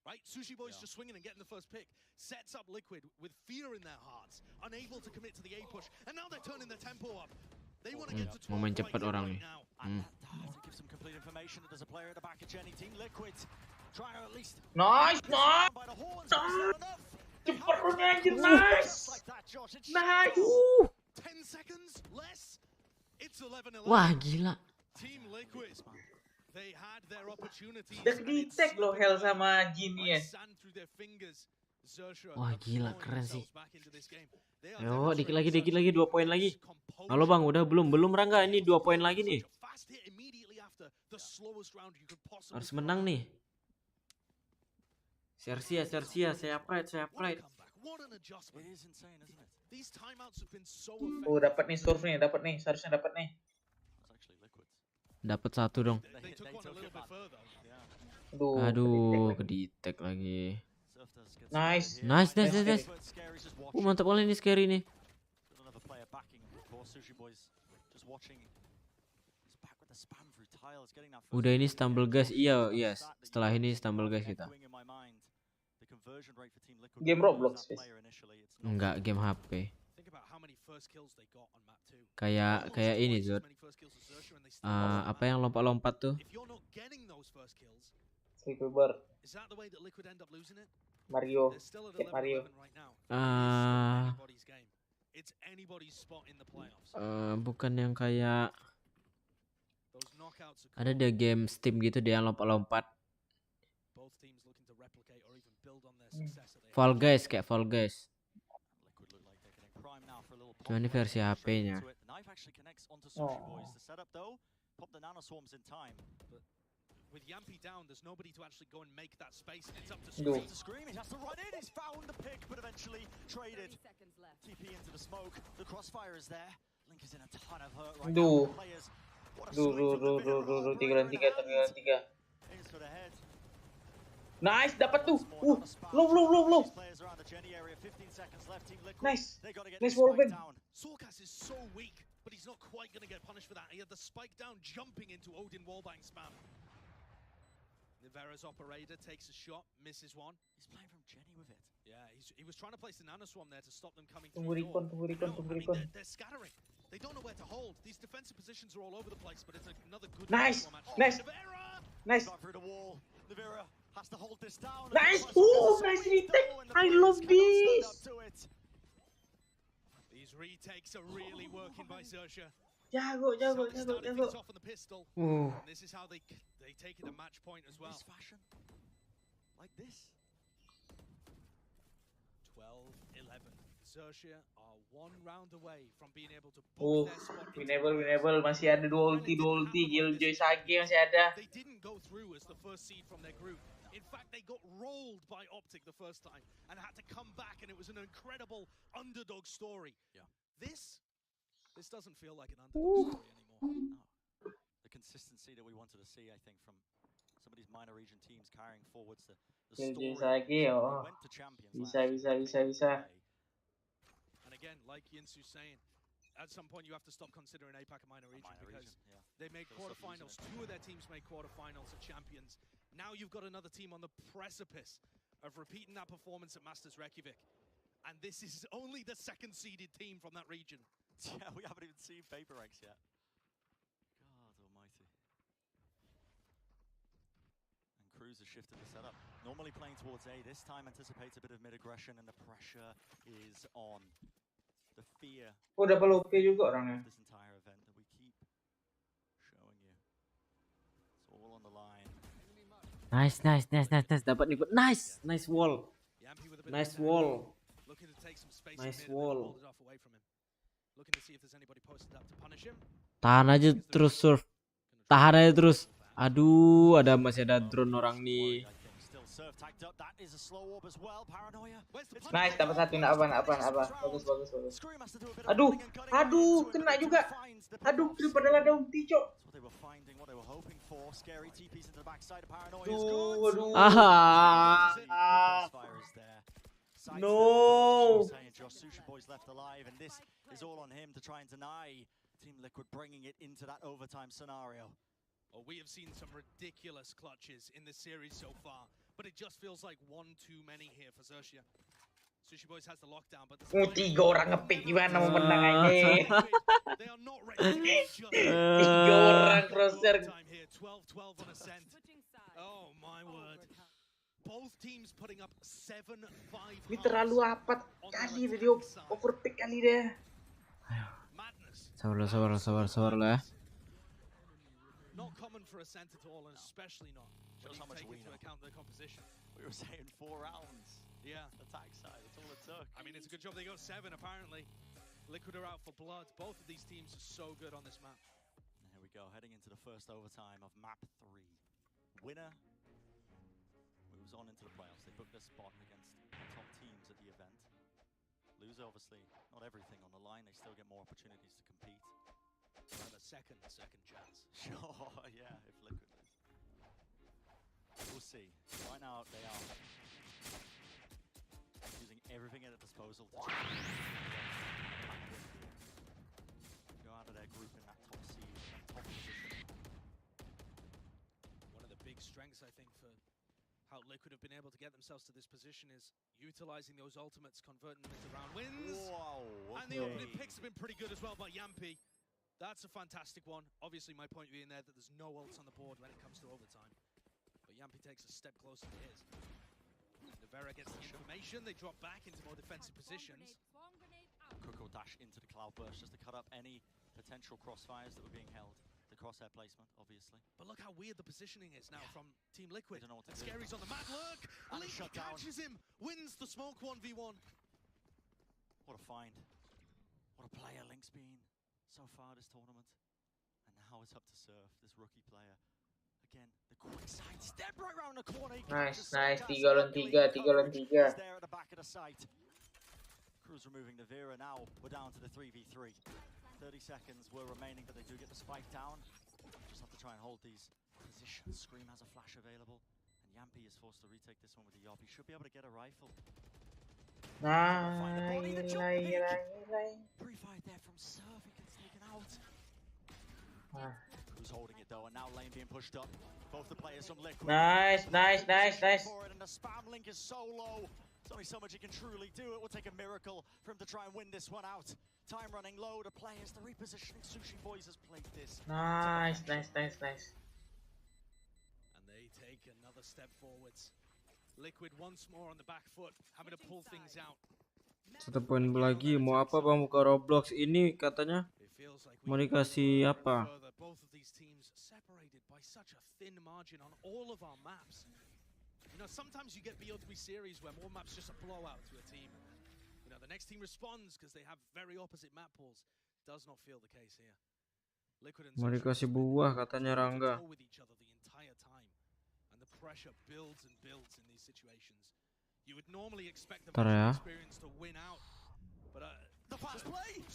Right? Sushi Boys just swinging and getting the first pick. Sets up Liquid with fear in their hearts, unable to commit to the A push. And now they're turning their tempo up. They want to get to 12 Mau main right cepat here, orang right nih. now. And that dart gives some complete information that there's a player at the back of Jenny. Team Liquid trying to at least Nice! by the horns, but it's not enough. Cepet runnya anjir, nice! Just like that, Josh. It's Nice! 10 seconds less. It's 11-11. Wah, gila. Team Liquid. They had their opportunities. Udah di-tag loh Hell sama Genie ya. Wah, gila, keren sih. Ayo, dikit lagi 2 poin lagi. Halo Bang, udah belum Rangga, ini 2 poin lagi nih. Harus menang nih. Xerxia, saya pride. It is insane, isn't it? Dapat nih Surf nih, seharusnya dapat nih. It's actually Liquid. Dapat 1 dong. They took it, man. Yeah. Aduh, ke detect lagi. Surf does get Nice. spotted here. Nice. But Scary's just watching. Mantap kali ini Scary nih. Got another player backing, of course. Sushi Boys just watching. He's back with the spam through tiles, getting that first Udah ini pick. stumble guys. Iya, yes. Setelah ini stumble guys kita. Echoing in my mind. The conversion rate for Team Liquid Game was Roblox, that guys. player initially. It's not. Enggak, game HP. Think about how many first kills they got on map 2. Kayak ini Zod. Apa yang lompat-lompat tuh? If you're not getting those first kills, Sleeper is that the way that Liquid end up losing it? Mario. They're still at Kayak Mario. 11-11 right now. Ah. It's anybody's game. It's anybody's spot in the playoffs. Bukan yang kayak Those knockouts are ada deh game Steam gitu dia yang lompat-lompat. both teams looking to build on their success that they Fall had. Guys kayak Fall Guys. Liquid look like they're getting prime now for a little Cuma ini pop. versi Straight HP-nya. into it. The knife actually connects onto Sushi Oh. Boys. The setup though, pop the nano swarms in time. But with Yampi down, there's nobody to actually go and make that space. And it's up to No. Scream. To Scream, he has to run in. He's found the pick, but eventually traded. TP into the smoke. The crossfire is there. Link is in a ton of hurt right Duh. now. Players. What a Duh, swing duh, from duh, the duh, duh, 3 lawan 3. Aims for the head. Nice, dapat tuh. Once more, not a spark. Low. These players around the Jenny area. 15 seconds left. Team Liquid. Nice. They gotta get Nice this spike wallbang. down. Sorkas is so weak, but he's not quite going to get punished for that. He had the spike down jumping into Odin wallbang spam. Nivera's operator takes a shot, misses one. He's playing from Jenny with it. Yeah, he was trying to place the nanoswarm there to stop them coming Tunggu through door. recon. No, I mean, they're scattering. They don't know where to hold. These defensive positions are all over the place, but it's another good Nice, nanoswarm nice. Nivera! Nice. Got through the wall. Nivera has to hold this down. Nice. And the Oh, pressure nice is retake. low and the I players love cannot stand this. up to it. These retakes are really working by Xerxia. Jago. Starting things off on the pistol. And this is how they take it a match point as well. This fashion. Like this. 12-11. Xerxia are one round away from being able to book their spot. Winnable. Masih ada dua ulti. Killjoy Sage masih ada. They didn't go through as the first seed from their group. In fact, they got rolled by Optic the first time and had to come back, and it was an incredible underdog story. Yeah. This doesn't feel like an underdog story anymore. No. The consistency that we wanted to see, I think, from some of these minor region teams carrying forwards the Killjoy story. Sage, They oh. went to champions Bisa. last year. And again, like Yinsu's saying, at some point you have to stop considering APAC a minor region because yeah. they made Gotta stop quarterfinals. using it. 2 of their teams made quarterfinals at champions. Now you've got another team on the precipice of repeating that performance at Masters Reykjavik. And this is only the 2nd seeded team from that region. Yeah, we haven't even seen paper ranks yet. God almighty. And Cruz has shifted the setup. Normally playing towards A, this time anticipates a bit of mid-aggression and the pressure is on. The fear Oh, dapat OP juga orangnya. this entire event that we keep showing you. It's all on the line. Nice. Dapat nih. Nice wall. Yampi with a bit Nice of wall. looking to take some space Nice in mid and then wall. hold it off away from him. Looking to see if there's anybody posted up to punish him. Tahan aja terus surf. Tahan aja terus. Aduh, masih ada drone orang nih. Still serve tagged up. That is a slow orb as well. Paranoia. Nice, dapat satu. Nak apa. Bagus. Scream has to do a bit of Aduh, running and cutting into it, kena but juga. finds the Aduh, pickups. padahal ada ulti, cok. That's what they were finding, what they were hoping for. Scary TPs into the backside of Paranoia. Aduh. Ah. Crossfire is there. Sidestep, No. as you were saying, Josh, Sushi Boy's left alive, and this is all on him to try and deny Team Liquid bringing it into that overtime scenario. Oh, we have seen some ridiculous clutches in this series so far, but it just feels like one too many here for Xerxia. Sushi Boys has the lockdown, but 3 orang ngepick gimana mau menang aja. they are not ready to go just 3 orang crosshair. time here. 12-12 on Ascent. Oh my word. Both teams putting up 7-5. Ini terlalu rapat kali video overpick kali deh. Madness. Sabar lo ya. Not common for Ascent at all, and especially not when Shows you how much take we into know. account the composition. We were saying 4 rounds. Yeah. Attack side, that's all it took. I mean, it's a good job they got 7, apparently. Liquid are out for blood. Both of these teams are so good on this map. And here we go, heading into the first overtime of map 3. Winner moves on into the playoffs. They book their spot against the top teams at the event. Loser, obviously, not everything on the line. They still get more opportunities to compete. Another second chance. Sure, yeah, if Liquid lose. We'll see. Right now, they are using everything at their disposal to try and go out of their group in that top seed, in that top position. One of the big strengths, I think, for how Liquid have been able to get themselves to this position is utilizing those ultimates, converting them into round wins. Wow, And the opening picks have been pretty good as well by Yampi. That's a fantastic one. Obviously, my point being there that there's no ults on the board when it comes to overtime. But Yampi takes a step closer to his. Nivera gets the information. They drop back into more defensive positions. Coco dash into the cloud burst just to cut up any potential crossfires that were being held. The the crosshair placement, obviously. But look how weird the positioning is now from Team Liquid. They don't know what to And do. Scary's on the mad look. And Link shut down. catches him, wins the smoke 1v1. What a find. What a player Link's been so far this tournament. And now it's up to Surf, this rookie player. Again, the quick side step right round the corner. Nice, 3 lawan 3, 3 lawan 3. He's there at the back of the site. Crew's removing the Vera now. We're down to the 3v3. 30 seconds were remaining, but they do get the spike down. Just have to try and hold these positions. Scream has a flash available. And Yampy is forced to retake this one with the Yob. He should be able to get a rifle. Pre-fight there from Surf. He gets taken out. Who's holding it though, and now lane being pushed up. Both the players from Liquid. Nice. For it, and the spam link is so low. There's only so much he can truly do. It will take a miracle for him to try and win this one out. Time running low. The players, the repositioning. Sushi Boys has played this. Nice. And they take another step forwards. Liquid once more on the back foot, having to pull things out. 1 poin lagi. Mau apa bang? Buka Roblox ini katanya. It feels like Mau dikasih apa? both of these teams separated by such a thin margin on all of our maps. You know, sometimes you get BO3 series where more maps just a blowout to a team. You know, the next team responds because they have very opposite map pools. Does not feel the case here. Liquid and Mau dikasih buah katanya Rangga. with each other the entire time, and the pressure builds and builds in these situations. You would normally expect the Ntar ya. experience to win out, but the fast play.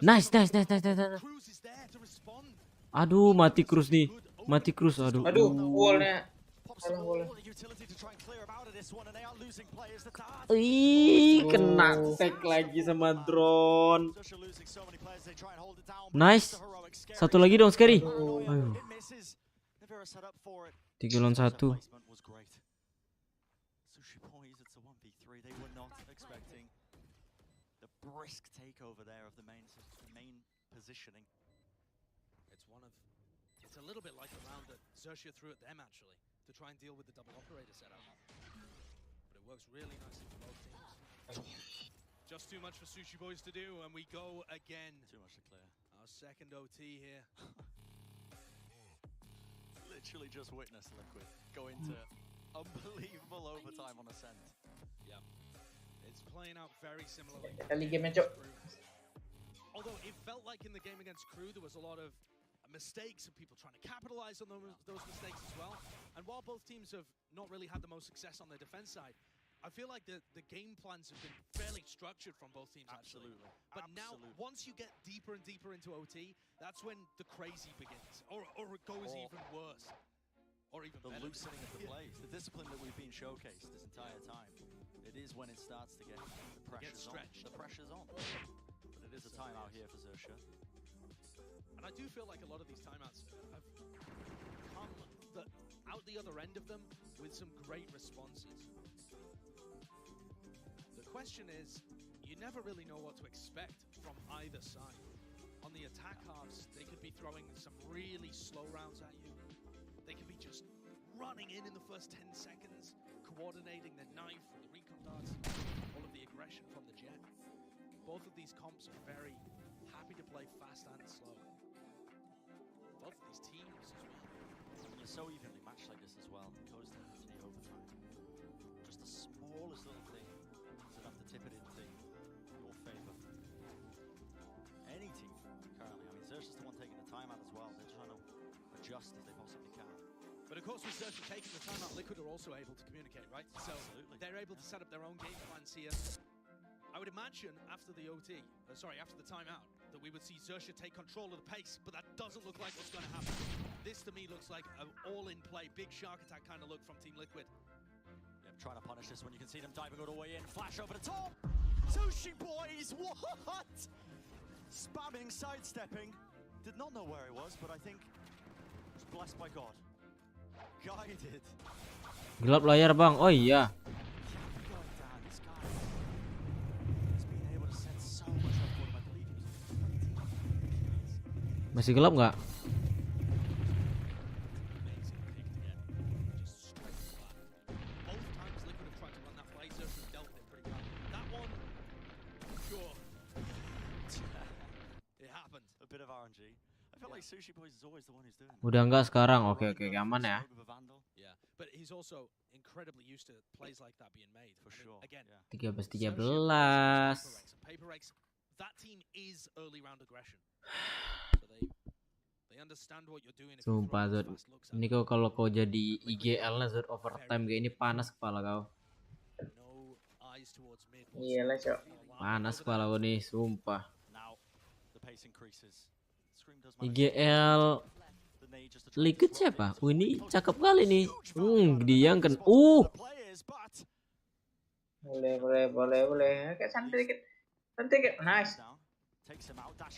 Nice. Cruz is there to respond. Aduh, mati Cruz nih. Mati Cruz, aduh. Wallnya. Ih, kena tag lagi sama drone. Nice. Satu lagi dong, Scary. Aduh. 3 lawan 1. Sushi Boys, it's a 1v3. They were not expecting the brisk takeover there of the main positioning. It's a little bit like the round that Xerxia threw at them actually, to try and deal with the double operator setup. But it works really nicely for both teams. Just too much for Sushi Boys to do, and we go again. Too much to clear. Our second OT here. Literally just witnessed Liquid go into unbelievable overtime on Ascent. Yeah. It's playing out very similarly. Kali game cok. Although it felt like in the game against Crew there was a lot of mistakes and people trying to capitalize on those mistakes as well. And while both teams have not really had the most success on their defense side, I feel like the game plans have been fairly structured from both teams. Absolutely. But now, once you get deeper and deeper into OT, that's when the crazy begins, or it goes even worse, or even the better. loosening of the plays, the discipline that we've been showcased this entire time. It is when it starts to get the pressure's on. The pressure's on. But it is a timeout here for Xerxia. And I do feel like a lot of these timeouts have come out the other end of them with some great responses. The question is, you never really know what to expect from either side. On the attack halves, they could be throwing some really slow rounds at you. They could be just running in the first 10 seconds, coordinating the knife with the recon darts, all of the aggression from the jet. Both of these comps are very happy to play fast and slow. Both of these teams as well. When you're so evenly matched like this as well, it goes to the overtime. Just the smallest little thing is enough to tip it into your favor. Any team currently, I mean, Xerxia's the one taking the timeout as well. They're trying to adjust as they possibly can. But of course, with Xerxia taking the timeout, Liquid are also able to communicate, right? So they're able to set up their own game plans here. I would imagine after the OT, after the timeout, that we would see Xerxia take control of the pace, but that doesn't look like what's going to happen. This to me looks like an all-in play, big shark attack kind of look from Team Liquid. Yep, trying to punish this one. You can see them diving all the way in. Flash over the top. Sushi Boys, what? Spamming, sidestepping. Did not know where he was, but I think was blessed by God. Guided. Gelap layar bang. Oh iya. Masih gelap nggak? A bit of RNG. I feel like Sushi Boys is always the one who's doing it. Udah enggak sekarang. Oke, aman ya. Yeah, but he's also incredibly used to plays like that being made. For sure. Again, 13-13. Paper Rex, that team is early round aggression. So they understand what you're doing. Sumpah Zod, ini kalau kau jadi IGL-nya Zod overtime kayak ini panas kepala kau. Iya lah, Cok. Panas kepala kau nih, sumpah. IGL Liquid siapa? Ini cakep kali nih. Dia kan. Boleh. Kayak santai dikit. Nice.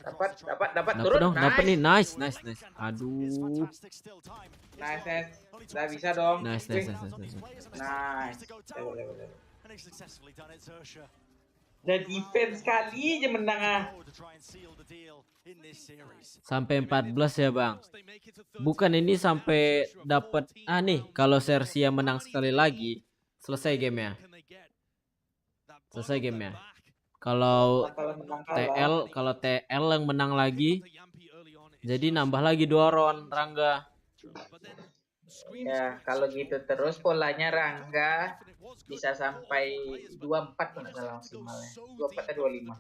Dapat dong, turun. dapat nih. Nice. Aduh. Nice. Udah bisa dong. Nice. Nice. Boleh. Dan defense kali aja menang ah. Sampai 14 ya bang. Bukan ini sampai dapat nih kalau Sersia menang sekali lagi selesai gamenya. Kalau TL yang menang lagi, jadi nambah lagi 2 round Rangga. Ya kalau gitu terus polanya Rangga bisa sampai 24 kalau nggak salah maksimalnya. 24 atau 25.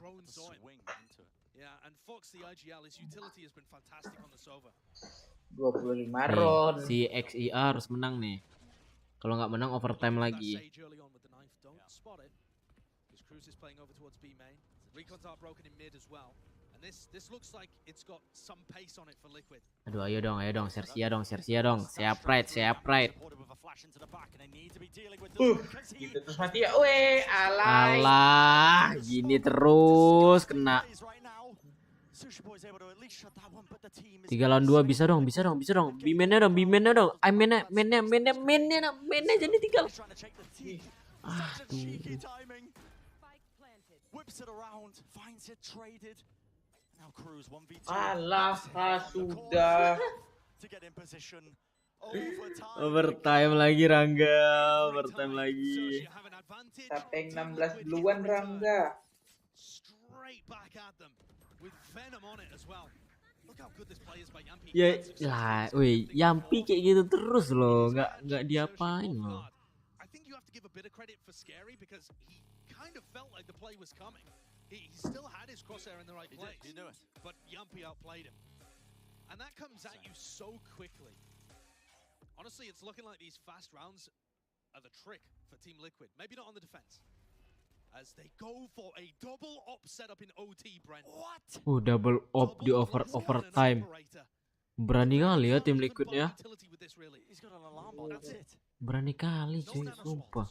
25 round. Si XIA harus menang nih. Kalau nggak menang overtime lagi. Aduh, ayo dong, Sersia dong. Siap right. Gitu terus mati ya. Weh, alah, gini terus kena. 3 lawan 2 bisa dong. Bimennya dong. Mainnya jadi 3. Alah, sudah. Overtime lagi Rangga, Sampai 16 duluan Rangga. Ya lah, woi, Yampi kayak gitu terus loh, nggak diapain loh. He still had his crosshair in the right place. He knew it. But Yampi outplayed him. And that comes at you so quickly. Honestly, it's looking like these fast rounds are the trick for Team Liquid. Maybe not on the defense. As they go for a double op setup in OT, Brent. What? Double op di overtime. Berani kali ya tim Liquid ya. Berani kali cuy, sumpah.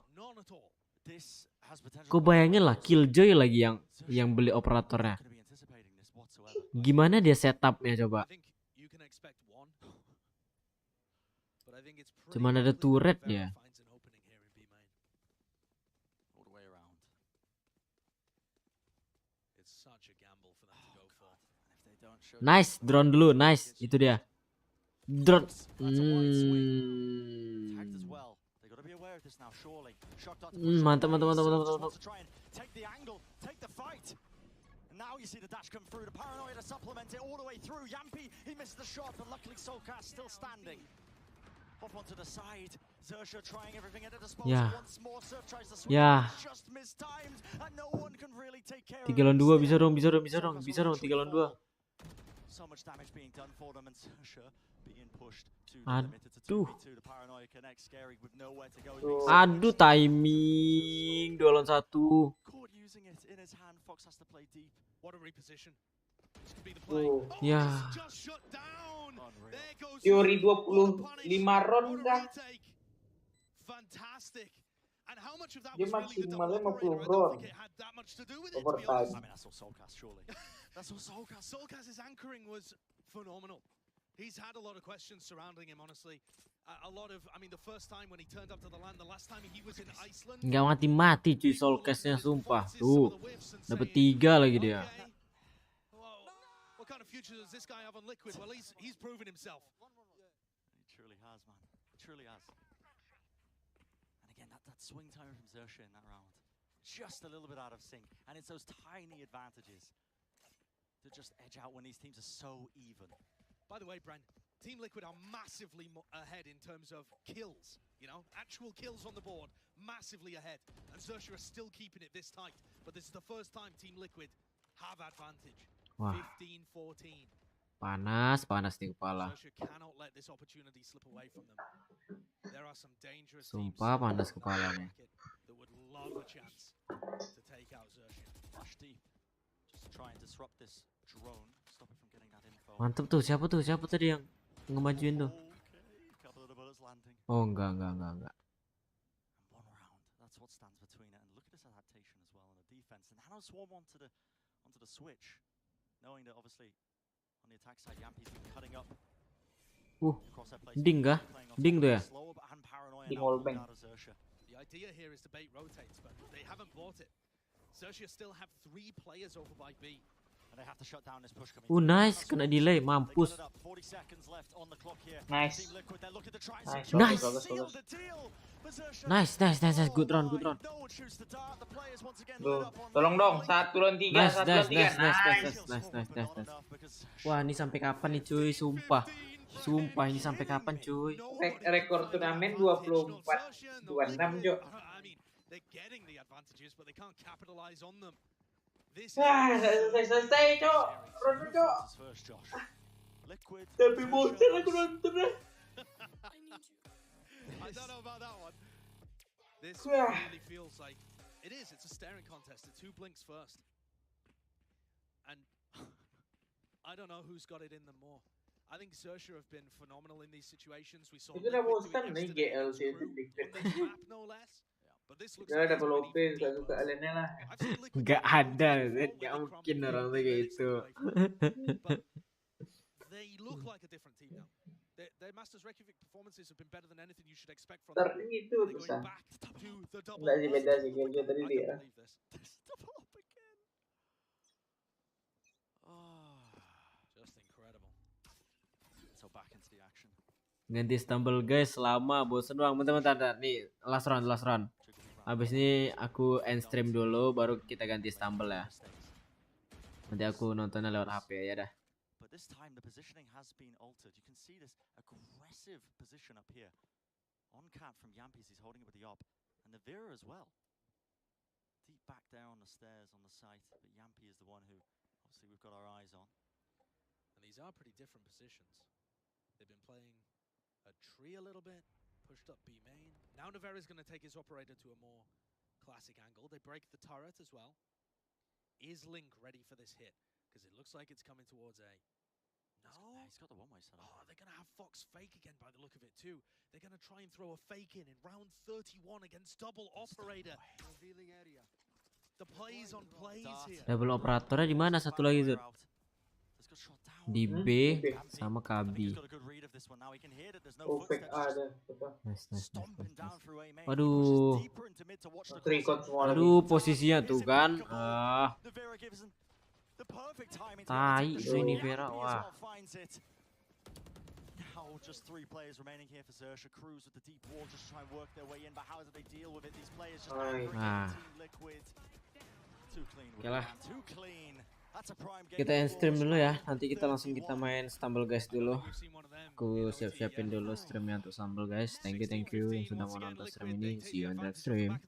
Kau bayangin lah Killjoy lagi yang beli operatornya. Gimana dia setupnya coba? Cuman ada turret dia. Nice, drone dulu, nice. Itu dia. Drone. Mantap. Now you see the dash come through, the paranoia to supplement it all the way through. Yampi, he missed the shot, but luckily Soulcast still standing. Off onto the side. Zersha trying everything at a disposal once more. Surf tries to swing, just mistimed, and no one can really take care of it. 3 lawan 2 bisa dong 3 lawan 2. So much damage being done for them and Zersha being pushed to the limit. It's a 2v2. The paranoia connects, Scary with nowhere to go. Aduh, timing 2 lawan 1. Caught using it in his hand. Fox has to play deep. What a reposition. This could be the play. Ya. Teori 25 round kah? Fantastic. And how much of that Dia was really the maksimalnya double 50 operator? I don't round. think it had that much to do with it. Overtime. I mean, that's all Soulcast, surely. That's all Soulcast. Soulcast's anchoring was phenomenal. He's had a lot of questions surrounding him, honestly. A lot of, I mean, the first time when he turned up to the land, the last time he was in Iceland. Nggak mati-mati cuy Soulcast-nya, sumpah. Tuh, dapat 3 lagi dia. What kind of future does this guy have on Liquid? Well, he's proven himself. He truly has, man. He truly has. And again, that swing time from Zersha in that round, just a little bit out of sync. And it's those tiny advantages to just edge out when these teams are so even. By the way, Brent, Team Liquid are massively ahead in terms of kills. You know, actual kills on the board, massively ahead. And Xerxia are still keeping it this tight. But this is the first time Team Liquid have advantage. Wah. 15-14. Panas di kepala. Xerxia cannot let this opportunity slip away from them. There are some dangerous teams Sumpah panas kepala nih. that would love a chance to take out Xerxia. Flash deep. Just try and disrupt this drone. Stop it from getting that info. Mantep tuh, siapa tadi yang ngemajuin tuh? Okay, couple of the bullets landing. Oh, enggak. And one round. That's what stands between it. And look at his adaptation as well on the defense. And Nano Swarm onto the switch, knowing that obviously on the attack side, Yampi's been cutting up. Ding kah? Ding tuh ya? Ding wallbang. The idea here is to bait rotates, but they haven't bought it. Xerxia still have 3 players over by B. And they have to shut down this push coming. Nice, kena delay, mampus. 40 seconds left on the clock here. Nice. Team Liquid, they're looking to try and Nice. secure Nice. it. Seal the deal. But Xerxia- Nice. Good round. No one shoots the dart. The players once again Tuh, lit up on tolong the dong, lane. 1 lawan 3, Nice. 1 lawan 3. Nice. Wah, ini sampai kapan nih cuy? Sumpah ini sampai kapan cuy? Rekor turnamen 24-26, Jo. I mean, they're getting the advantages, but they can't capitalize on them. This Selesai, Cok. Rono, Cok. Liquid. Tapi bosan aku nonton. I don't know about that one. This Yeah. really feels like it's a staring contest. The 2 blinks first. And I don't know who's got it in them more. I think Xerxia have been phenomenal in these situations. We saw Itu udah Liquid do bosan it nih yesterday GL against sih Crew itu on this map, no less. But this looks Ya like ada it's belum going even suka deeper. aliennya lah. I've seen Liquid Gak do ada, it Zed. before, Gak where they mungkin crumble, orang they kayak really gitu. slip away from it. But they look like a different team now. Their Masters Reykjavik performances have been better than anything you should expect from them. Ntar itu They're susah. going back to the double. Enggak sih, beda sih I game tadi can't dia. believe this. Double up again. Just incredible. So back into the action. Ganti stumble guys, lama bosen doang. Bentar. Nih, last round. Habis ini aku end stream dulu, baru kita ganti stumble ya. Nanti aku nontonnya lewat HP ya dah. But this time the positioning has been altered. You can see this aggressive position up here. On cap from Yampis, he's holding it with the op. And the Vera as well. Deep back there on the stairs on the site. But Yampi is the one who, obviously, we've got our eyes on. And these are pretty different positions. They've been playing a tree a little bit, pushed up B main. Now Navera's going to take his operator to a more classic angle. They break the turret as well. Is Link ready for this hit? Because it looks like it's coming towards A. No. He's got the one-way set up. Oh, they're going to have Fox fake again by the look of it too. They're going to try and throw a fake in round 31 against double operator. The plays on plays here. Double operatornya di mana? Satu lagi Zed. Di B sama KB. Oh, fake ada. Nice. Waduh. Aduh. Aduh, posisinya tuh kan. Tai ini Vera. Wah. Now just 3 players remaining here for Xerxia. Crews with the deep wall just try and work their way in, but how do they deal with it? These players just Team Liquid. Too clean with Oke lah. it. Too clean. Kita end stream dulu ya. Nanti kita langsung main Stumble guys dulu. Aku siap-siapin dulu streamnya untuk Stumble guys. Thank you yang sudah mau nonton stream ini. See you on the next stream.